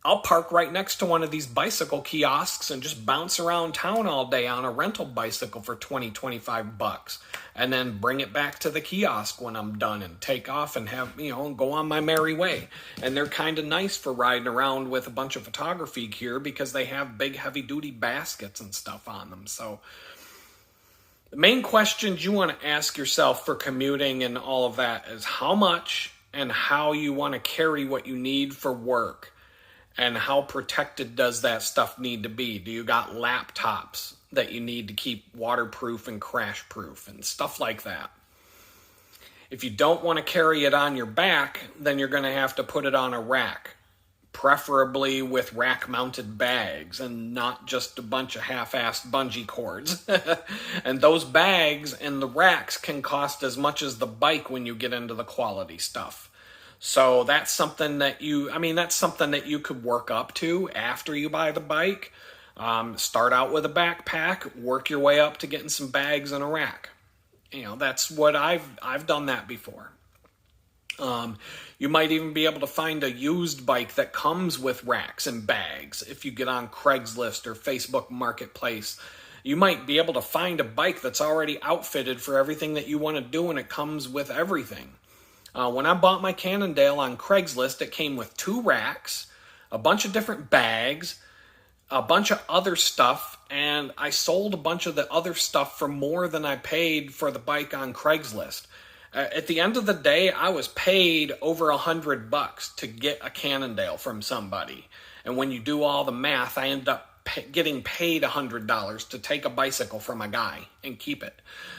[SPEAKER 1] I'll park right next to one of these bicycle kiosks and just bounce around town all day on a rental bicycle for $20-25, and then bring it back to the kiosk when I'm done and take off and have, go on my merry way. And they're kind of nice for riding around with a bunch of photography gear because they have big heavy duty baskets and stuff on them. So the main questions you want to ask yourself for commuting and all of that is how much and how you want to carry what you need for work. And how protected does that stuff need to be? Do you got laptops that you need to keep waterproof and crash proof and stuff like that? If you don't want to carry it on your back, then you're going to have to put it on a rack, preferably with rack mounted bags and not just a bunch of half-assed bungee cords. And those bags and the racks can cost as much as the bike when you get into the quality stuff. So that's something that you could work up to after you buy the bike. Start out with a backpack, work your way up to getting some bags and a rack. That's what I've done that before. You might even be able to find a used bike that comes with racks and bags. If you get on Craigslist or Facebook Marketplace, you might be able to find a bike that's already outfitted for everything that you want to do, and it comes with everything. When I bought my Cannondale on Craigslist, it came with 2 racks, a bunch of different bags, a bunch of other stuff, and I sold a bunch of the other stuff for more than I paid for the bike on Craigslist. At the end of the day, I was paid over $100 to get a Cannondale from somebody. And when you do all the math, I ended up getting paid $100 to take a bicycle from a guy and keep it.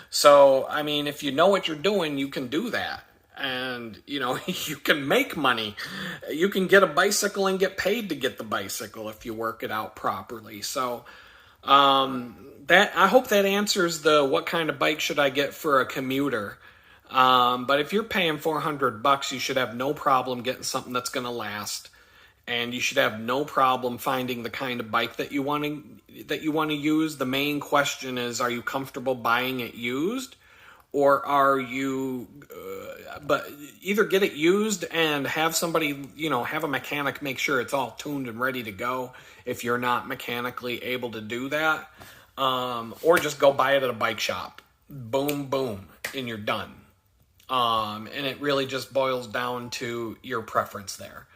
[SPEAKER 1] So, if you know what you're doing, you can do that. And, you can make money. You can get a bicycle and get paid to get the bicycle if you work it out properly. So, I hope that answers the what kind of bike should I get for a commuter. But if you're paying $400, you should have no problem getting something that's going to last. And you should have no problem finding the kind of bike that you want to use. The main question is, are you comfortable buying it used? Or are you, but either get it used and have somebody, have a mechanic make sure it's all tuned and ready to go if you're not mechanically able to do that. Or just go buy it at a bike shop. Boom, boom, and you're done. And it really just boils down to your preference there.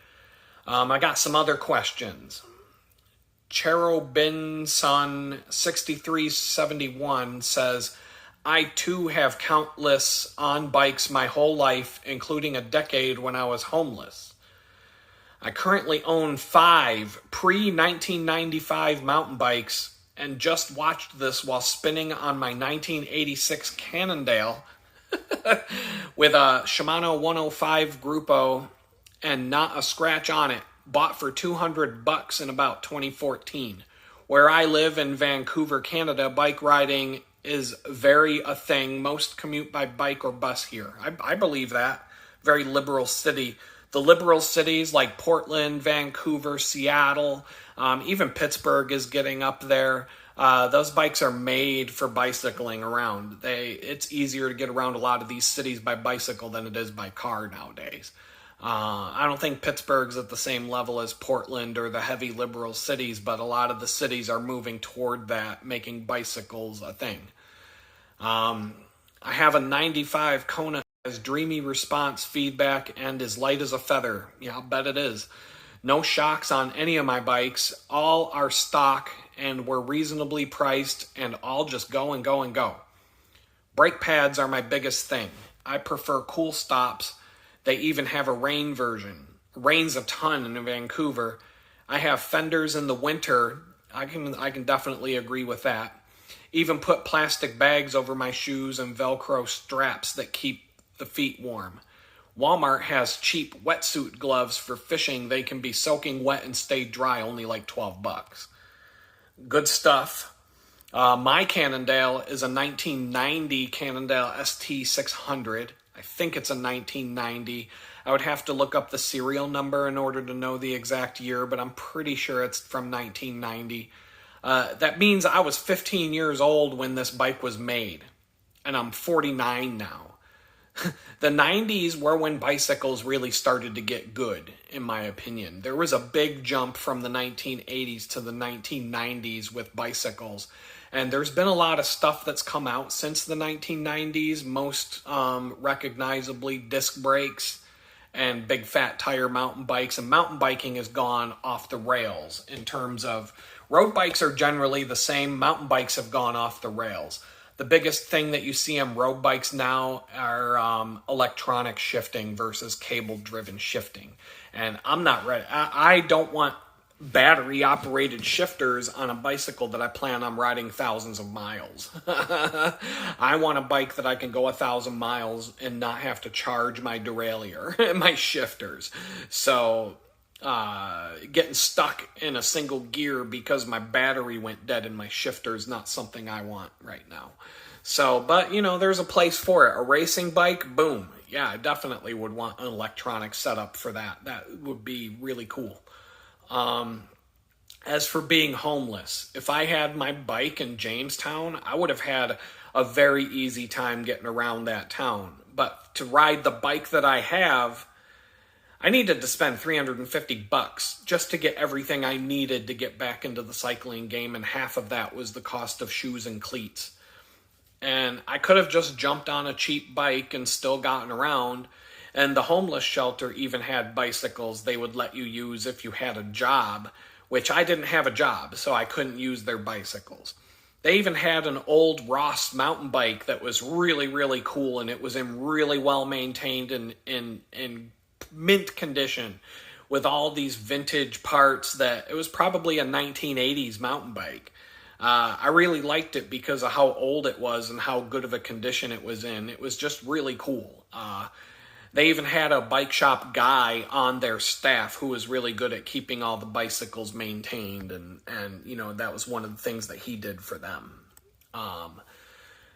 [SPEAKER 1] I got some other questions. Cherobin Son 6371 says, I too have countless on bikes my whole life, including a decade when I was homeless. I currently own 5 pre-1995 mountain bikes and just watched this while spinning on my 1986 Cannondale with a Shimano 105 Grupo and not a scratch on it. Bought for $200 in about 2014. Where I live in Vancouver, Canada, bike riding is very a thing. Most commute by bike or bus here. I believe that. Very liberal city. The liberal cities like Portland, Vancouver, Seattle, even Pittsburgh is getting up there. Those bikes are made for bicycling around. It's easier to get around a lot of these cities by bicycle than it is by car nowadays. I don't think Pittsburgh's at the same level as Portland or the heavy liberal cities, but a lot of the cities are moving toward that, making bicycles a thing. I have a 95 Kona, has dreamy response feedback and is light as a feather. Yeah, I'll bet it is. No shocks on any of my bikes. All are stock and were reasonably priced and all just go and go and go. Brake pads are my biggest thing. I prefer cool stops. They even have a rain version. Rains a ton in Vancouver. I have fenders in the winter. I can definitely agree with that. Even put plastic bags over my shoes and Velcro straps that keep the feet warm. Walmart has cheap wetsuit gloves for fishing. They can be soaking wet and stay dry, only like $12. Good stuff. My Cannondale is a 1990 Cannondale ST600. I think it's a 1990. I would have to look up the serial number in order to know the exact year, but I'm pretty sure it's from 1990. That means I was 15 years old when this bike was made, and I'm 49 now. The 90s were when bicycles really started to get good, in my opinion. There was a big jump from the 1980s to the 1990s with bicycles. And there's been a lot of stuff that's come out since the 1990s, most recognizably disc brakes and big fat tire mountain bikes. And mountain biking has gone off the rails in terms of road bikes are generally the same. Mountain bikes have gone off the rails. The biggest thing that you see on road bikes now are electronic shifting versus cable-driven shifting. And I'm not ready. I don't want battery-operated shifters on a bicycle that I plan on riding thousands of miles. I want a bike that I can go 1,000 miles and not have to charge my derailleur and my shifters. So getting stuck in a single gear because my battery went dead in my shifter is not something I want right now. So, but, you know, there's a place for it. A racing bike, boom. Yeah, I definitely would want an electronic setup for that. That would be really cool. As for being homeless, if I had my bike in Jamestown, I would have had a very easy time getting around that town. But to ride the bike that I have, I needed to spend $350 just to get everything I needed to get back into the cycling game, and half of that was the cost of shoes and cleats. And I could have just jumped on a cheap bike and still gotten around, and the homeless shelter even had bicycles they would let you use if you had a job, which I didn't have a job, so I couldn't use their bicycles. They even had an old Ross mountain bike that was really, really cool, and it was in really well maintained and in mint condition with all these vintage parts. That it was probably a 1980s mountain bike. I really liked it because of how old it was and how good of a condition it was in. It was just really cool. They even had a bike shop guy on their staff who was really good at keeping all the bicycles maintained, and you know, that was one of the things that he did for them.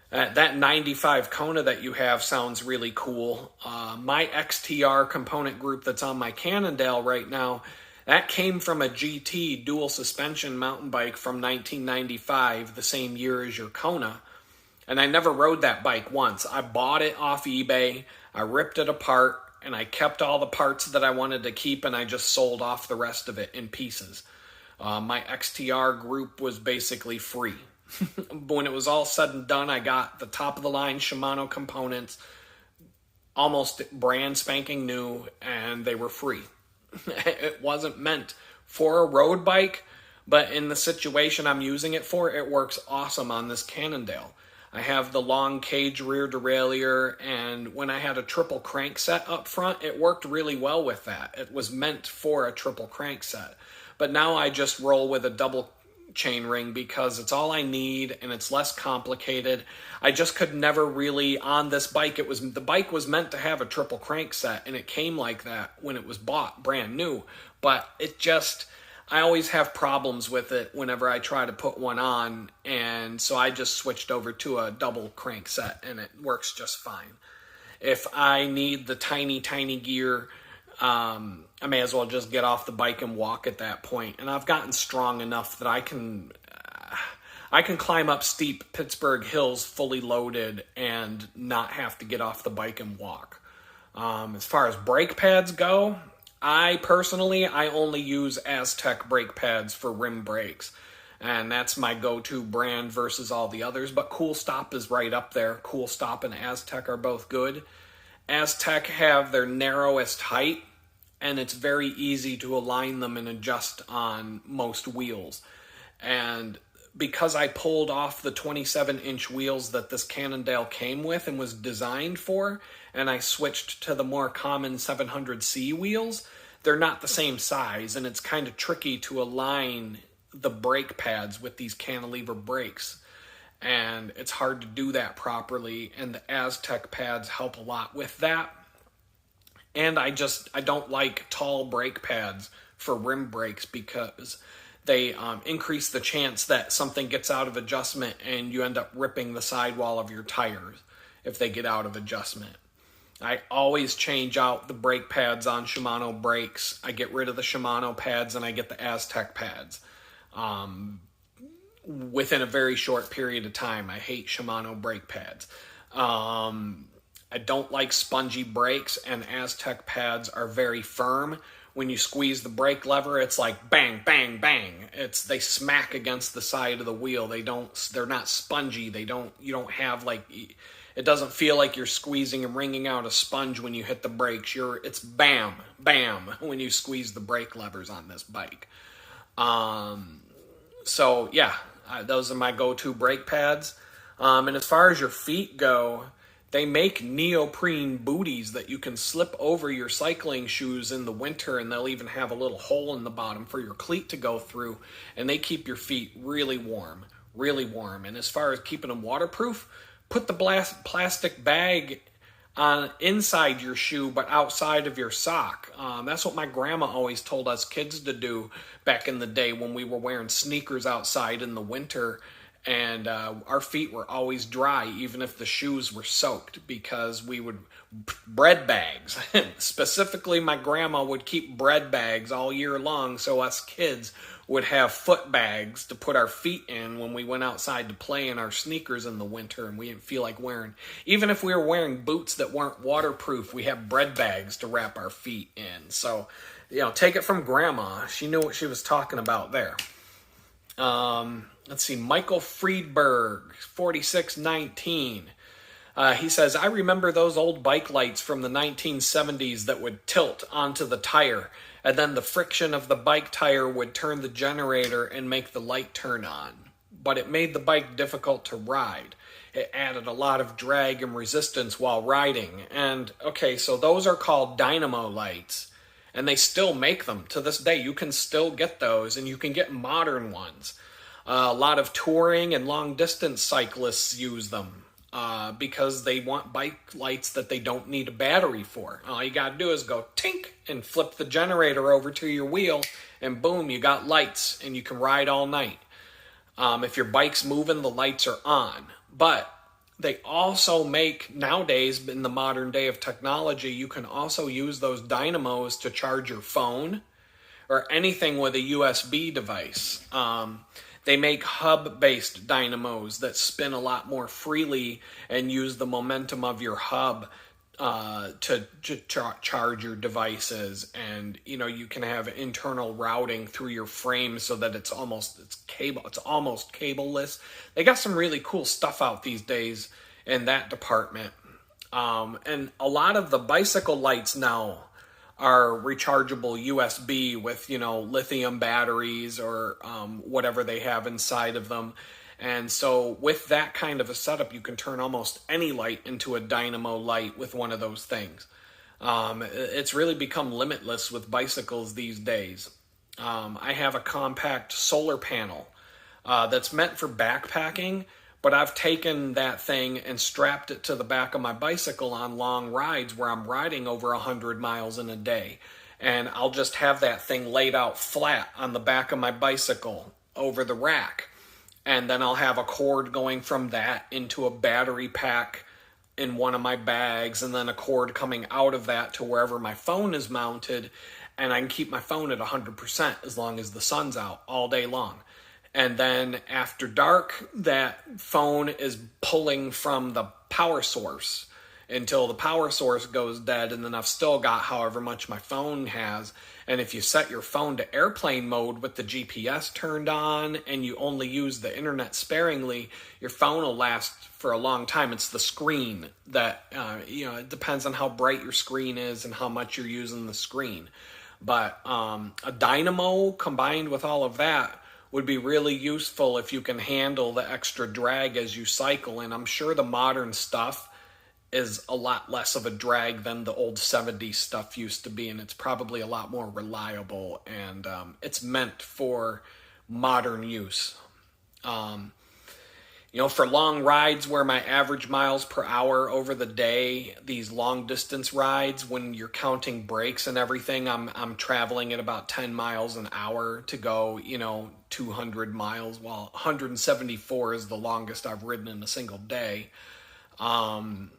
[SPEAKER 1] That 95 Kona that you have sounds really cool. My XTR component group that's on my Cannondale right now, that came from a GT dual suspension mountain bike from 1995, the same year as your Kona. And I never rode that bike once. I bought it off eBay, I ripped it apart, and I kept all the parts that I wanted to keep, and I just sold off the rest of it in pieces. My XTR group was basically free. When it was all said and done, I got the top-of-the-line Shimano components, almost brand spanking new, and they were free. It wasn't meant for a road bike, but in the situation I'm using it for, it works awesome on this Cannondale. I have the long cage rear derailleur, and when I had a triple crank set up front, it worked really well with that. It was meant for a triple crank set. But now I just roll with a double chain ring because it's all I need and it's less complicated. I just could never really, on this bike, the bike was meant to have a triple crank set, and it came like that when it was bought brand new, but I always have problems with it whenever I try to put one on, and so I just switched over to a double crank set, and it works just fine. If I need the tiny gear, I may as well just get off the bike and walk at that point. And I've gotten strong enough that I can climb up steep Pittsburgh hills fully loaded and not have to get off the bike and walk. As far as brake pads go, I only use Aztec brake pads for rim brakes. And that's my go-to brand versus all the others. But Cool Stop is right up there. Cool Stop and Aztec are both good. Aztec have their narrowest height, and it's very easy to align them and adjust on most wheels. And because I pulled off the 27-inch wheels that this Cannondale came with and was designed for, and I switched to the more common 700C wheels, they're not the same size, and it's kind of tricky to align the brake pads with these cantilever brakes. And it's hard to do that properly, and the Aztec pads help a lot with that. And I don't like tall brake pads for rim brakes because they increase the chance that something gets out of adjustment and you end up ripping the sidewall of your tires if they get out of adjustment. I always change out the brake pads on Shimano brakes. I get rid of the Shimano pads and I get the Aztec pads within a very short period of time. I hate Shimano brake pads. I don't like spongy brakes, and Aztec pads are very firm. When you squeeze the brake lever, it's like bang, bang, bang. They smack against the side of the wheel. They're not spongy. You don't have it doesn't feel like you're squeezing and wringing out a sponge when you hit the brakes. It's bam, bam when you squeeze the brake levers on this bike. So yeah, those are my go-to brake pads. And as far as your feet go, they make neoprene booties that you can slip over your cycling shoes in the winter, and they'll even have a little hole in the bottom for your cleat to go through, and they keep your feet really warm, really warm. And as far as keeping them waterproof, put the plastic bag on inside your shoe but outside of your sock. That's what my grandma always told us kids to do back in the day when we were wearing sneakers outside in the winter, and our feet were always dry even if the shoes were soaked, because we would bread bags. Specifically, my grandma would keep bread bags all year long so us kids would have foot bags to put our feet in when we went outside to play in our sneakers in the winter and we didn't feel like wearing. Even if we were wearing boots that weren't waterproof, we have bread bags to wrap our feet in. So, take it from Grandma. She knew what she was talking about there. Let's see, Michael Friedberg, 4619. He says, I remember those old bike lights from the 1970s that would tilt onto the tire, and then the friction of the bike tire would turn the generator and make the light turn on. But it made the bike difficult to ride. It added a lot of drag and resistance while riding. And, okay, so those are called dynamo lights, and they still make them. To this day, you can still get those, and you can get modern ones. A lot of touring and long-distance cyclists use them because they want bike lights that they don't need a battery for. All you got to do is go tink and flip the generator over to your wheel, and boom, you got lights, and you can ride all night. If your bike's moving, the lights are on. But they also make, nowadays, in the modern day of technology, you can also use those dynamos to charge your phone or anything with a USB device. They make hub-based dynamos that spin a lot more freely and use the momentum of your hub to charge your devices. And you can have internal routing through your frame so that it's almost cableless. They got some really cool stuff out these days in that department. And a lot of the bicycle lights now are rechargeable USB with, lithium batteries or whatever they have inside of them. And so with that kind of a setup, you can turn almost any light into a dynamo light with one of those things. It's really become limitless with bicycles these days. I have a compact solar panel that's meant for backpacking, but I've taken that thing and strapped it to the back of my bicycle on long rides where I'm riding over 100 miles in a day. And I'll just have that thing laid out flat on the back of my bicycle over the rack. And then I'll have a cord going from that into a battery pack in one of my bags, and then a cord coming out of that to wherever my phone is mounted. And I can keep my phone at 100% as long as the sun's out all day long. And then after dark, that phone is pulling from the power source until the power source goes dead, and then I've still got however much my phone has. And if you set your phone to airplane mode with the GPS turned on and you only use the internet sparingly, your phone will last for a long time. It's the screen that, it depends on how bright your screen is and how much you're using the screen. But a dynamo combined with all of that would be really useful if you can handle the extra drag as you cycle. And I'm sure the modern stuff is a lot less of a drag than the old 70s stuff used to be, and it's probably a lot more reliable, and it's meant for modern use. For long rides where my average miles per hour over the day, these long distance rides, when you're counting brakes and everything, I'm traveling at about 10 miles an hour to go, 200 miles, while 174 is the longest I've ridden in a single day. On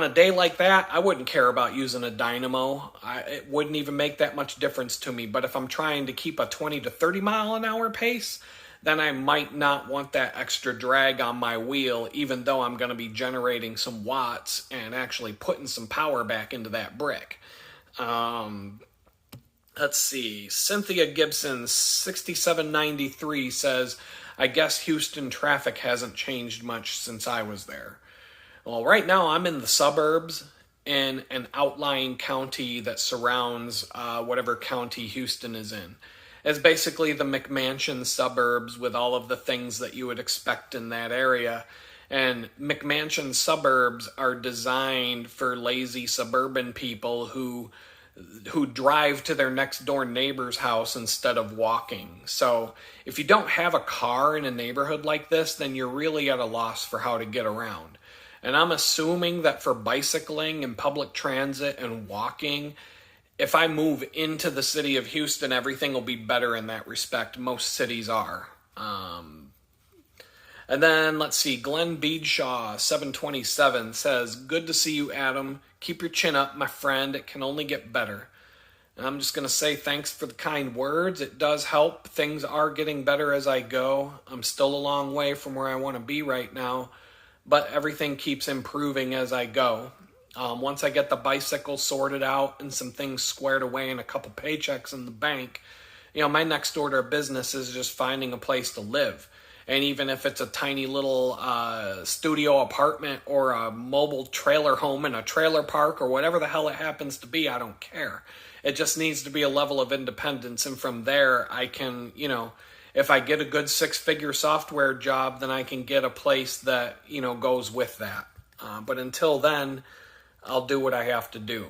[SPEAKER 1] a day like that, I wouldn't care about using a dynamo. It wouldn't even make that much difference to me. But if I'm trying to keep a 20 to 30 mile an hour pace, then I might not want that extra drag on my wheel, even though I'm going to be generating some watts and actually putting some power back into that brick. Let's see. Cynthia Gibson, 6793, says, I guess Houston traffic hasn't changed much since I was there. Well, right now I'm in the suburbs in an outlying county that surrounds whatever county Houston is in. It's basically the McMansion suburbs with all of the things that you would expect in that area. And McMansion suburbs are designed for lazy suburban people who drive to their next door neighbor's house instead of walking. So if you don't have a car in a neighborhood like this, then you're really at a loss for how to get around. And I'm assuming that for bicycling and public transit and walking, if I move into the city of Houston, everything will be better in that respect. Most cities are. And then, let's see, Glenn Beedshaw, 727, says, good to see you, Adam. Keep your chin up, my friend. It can only get better. And I'm just going to say thanks for the kind words. It does help. Things are getting better as I go. I'm still a long way from where I want to be right now, but everything keeps improving as I go. Once I get the bicycle sorted out and some things squared away and a couple paychecks in the bank, my next order of business is just finding a place to live. And even if it's a tiny little studio apartment or a mobile trailer home in a trailer park or whatever the hell it happens to be, I don't care. It just needs to be a level of independence. And from there, I can, if I get a good 6-figure software job, then I can get a place that, goes with that. But until then, I'll do what I have to do.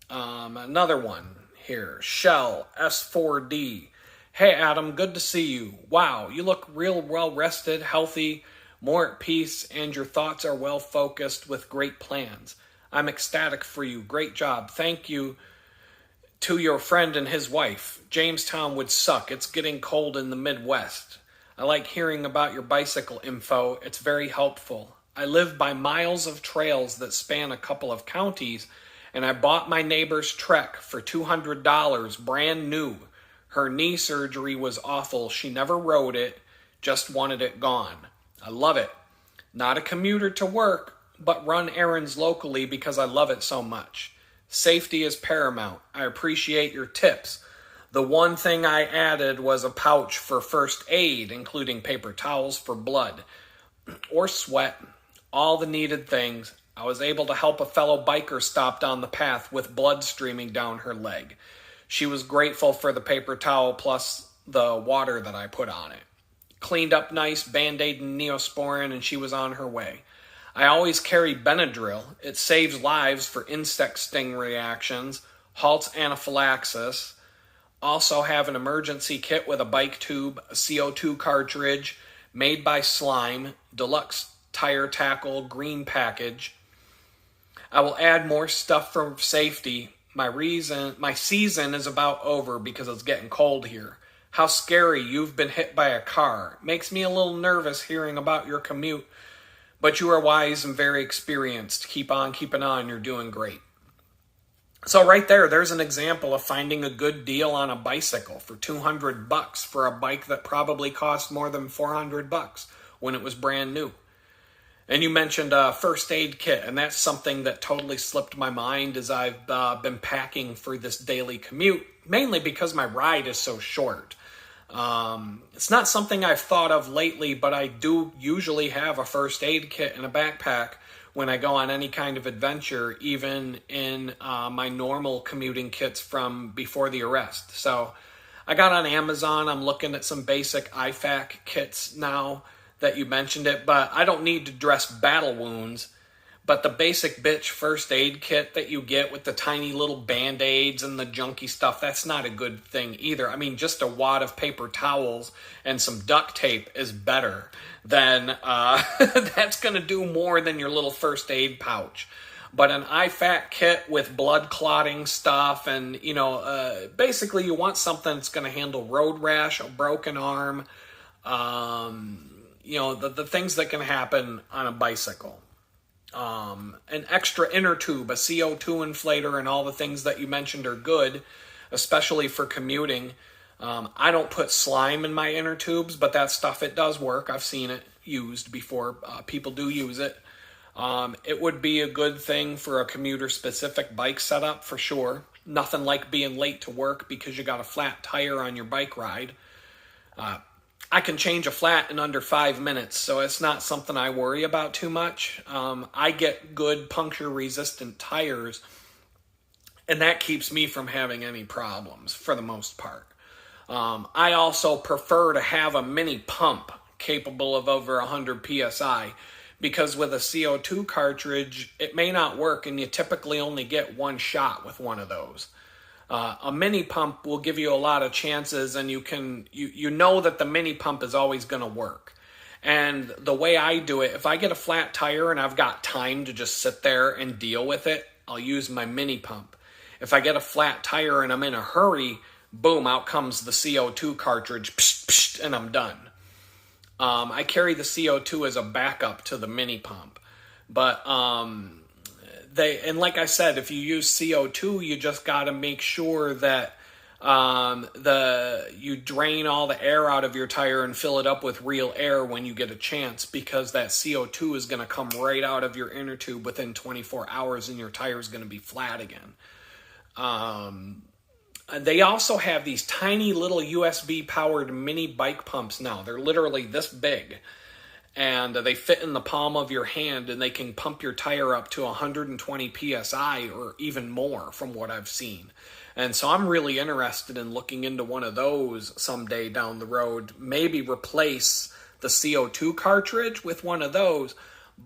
[SPEAKER 1] Another one here, Shell S4D. Hey, Adam, good to see you. Wow, you look real well-rested, healthy, more at peace, and your thoughts are well-focused with great plans. I'm ecstatic for you. Great job. Thank you to your friend and his wife. Jamestown would suck. It's getting cold in the Midwest. I like hearing about your bicycle info. It's very helpful. I live by miles of trails that span a couple of counties, and I bought my neighbor's Trek for $200, brand new. Her knee surgery was awful. She never rode it, just wanted it gone. I love it. Not a commuter to work, but run errands locally because I love it so much. Safety is paramount. I appreciate your tips. The one thing I added was a pouch for first aid, including paper towels for blood or sweat, all the needed things. I was able to help a fellow biker stopped on the path with blood streaming down her leg. She was grateful for the paper towel plus the water that I put on it. Cleaned up nice, Band-Aid and Neosporin, and she was on her way. I always carry Benadryl. It saves lives for insect sting reactions, halts anaphylaxis. Also have an emergency kit with a bike tube, a CO2 cartridge, made by Slime, deluxe tire tackle, green package. I will add more stuff for safety. My season is about over because it's getting cold here. How scary, you've been hit by a car. Makes me a little nervous hearing about your commute, but you are wise and very experienced. Keep on keeping on, you're doing great. So right there's an example of finding a good deal on a bicycle for $200 for a bike that probably cost more than $400 when it was brand new. And you mentioned a first aid kit, and that's something that totally slipped my mind as I've been packing for this daily commute, mainly because my ride is so short. It's not something I've thought of lately, but I do usually have a first aid kit in a backpack when I go on any kind of adventure, even in my normal commuting kits from before the arrest. So I got on Amazon. I'm looking at some basic IFAK kits now that you mentioned it, but I don't need to dress battle wounds. But the basic bitch first aid kit that you get with the tiny little band-aids and the junky stuff, that's not a good thing either. I mean, just a wad of paper towels and some duct tape is better than, that's going to do more than your little first aid pouch. But an IFAK kit with blood clotting stuff and, basically you want something that's going to handle road rash, a broken arm, the things that can happen on a bicycle. An extra inner tube, a CO2 inflator, and all the things that you mentioned are good, especially for commuting. I don't put slime in my inner tubes, but that stuff, it does work. I've seen it used before. People do use it. It would be a good thing for a commuter-specific bike setup, for sure. Nothing like being late to work because you got a flat tire on your bike ride. I can change a flat in under 5 minutes, so it's not something I worry about too much. I get good puncture-resistant tires, and that keeps me from having any problems for the most part. I also prefer to have a mini pump capable of over 100 psi, because with a CO2 cartridge, it may not work, and you typically only get one shot with one of those. A mini pump will give you a lot of chances, and you know that the mini pump is always going to work. And the way I do it, if I get a flat tire and I've got time to just sit there and deal with it, I'll use my mini pump. If I get a flat tire and I'm in a hurry, boom, out comes the CO2 cartridge, psh, psh, and I'm done. I carry the CO2 as a backup to the mini pump. But and like I said, if you use CO2, you just got to make sure that you drain all the air out of your tire and fill it up with real air when you get a chance, because that CO2 is going to come right out of your inner tube within 24 hours and your tire is going to be flat again. They also have these tiny little USB powered mini bike pumps now. They're literally this big. And they fit in the palm of your hand, and they can pump your tire up to 120 psi or even more from what I've seen. And so I'm really interested in looking into one of those someday down the road. Maybe replace the CO2 cartridge with one of those.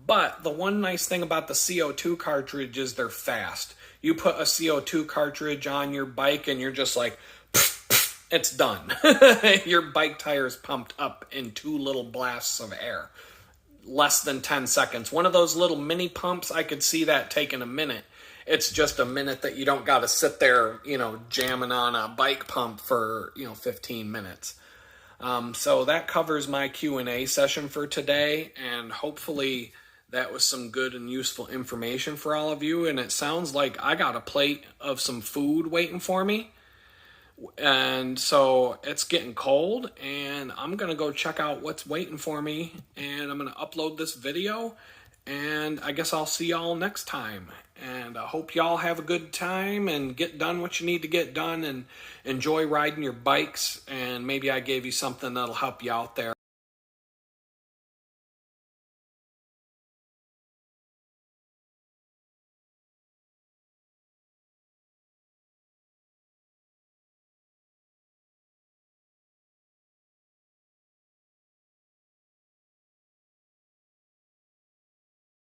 [SPEAKER 1] But the one nice thing about the CO2 cartridge is they're fast. You put a CO2 cartridge on your bike and you're just like, it's done. Your bike tire's pumped up in 2 little blasts of air. Less than 10 seconds. One of those little mini pumps, I could see that taking a minute. It's just a minute that you don't got to sit there, jamming on a bike pump for, 15 minutes. So that covers my Q&A session for today, and hopefully that was some good and useful information for all of you. And it sounds like I got a plate of some food waiting for me. And so it's getting cold, and I'm going to go check out what's waiting for me, and I'm going to upload this video, and I guess I'll see y'all next time. And I hope y'all have a good time and get done what you need to get done and enjoy riding your bikes, and maybe I gave you something that'll help you out there.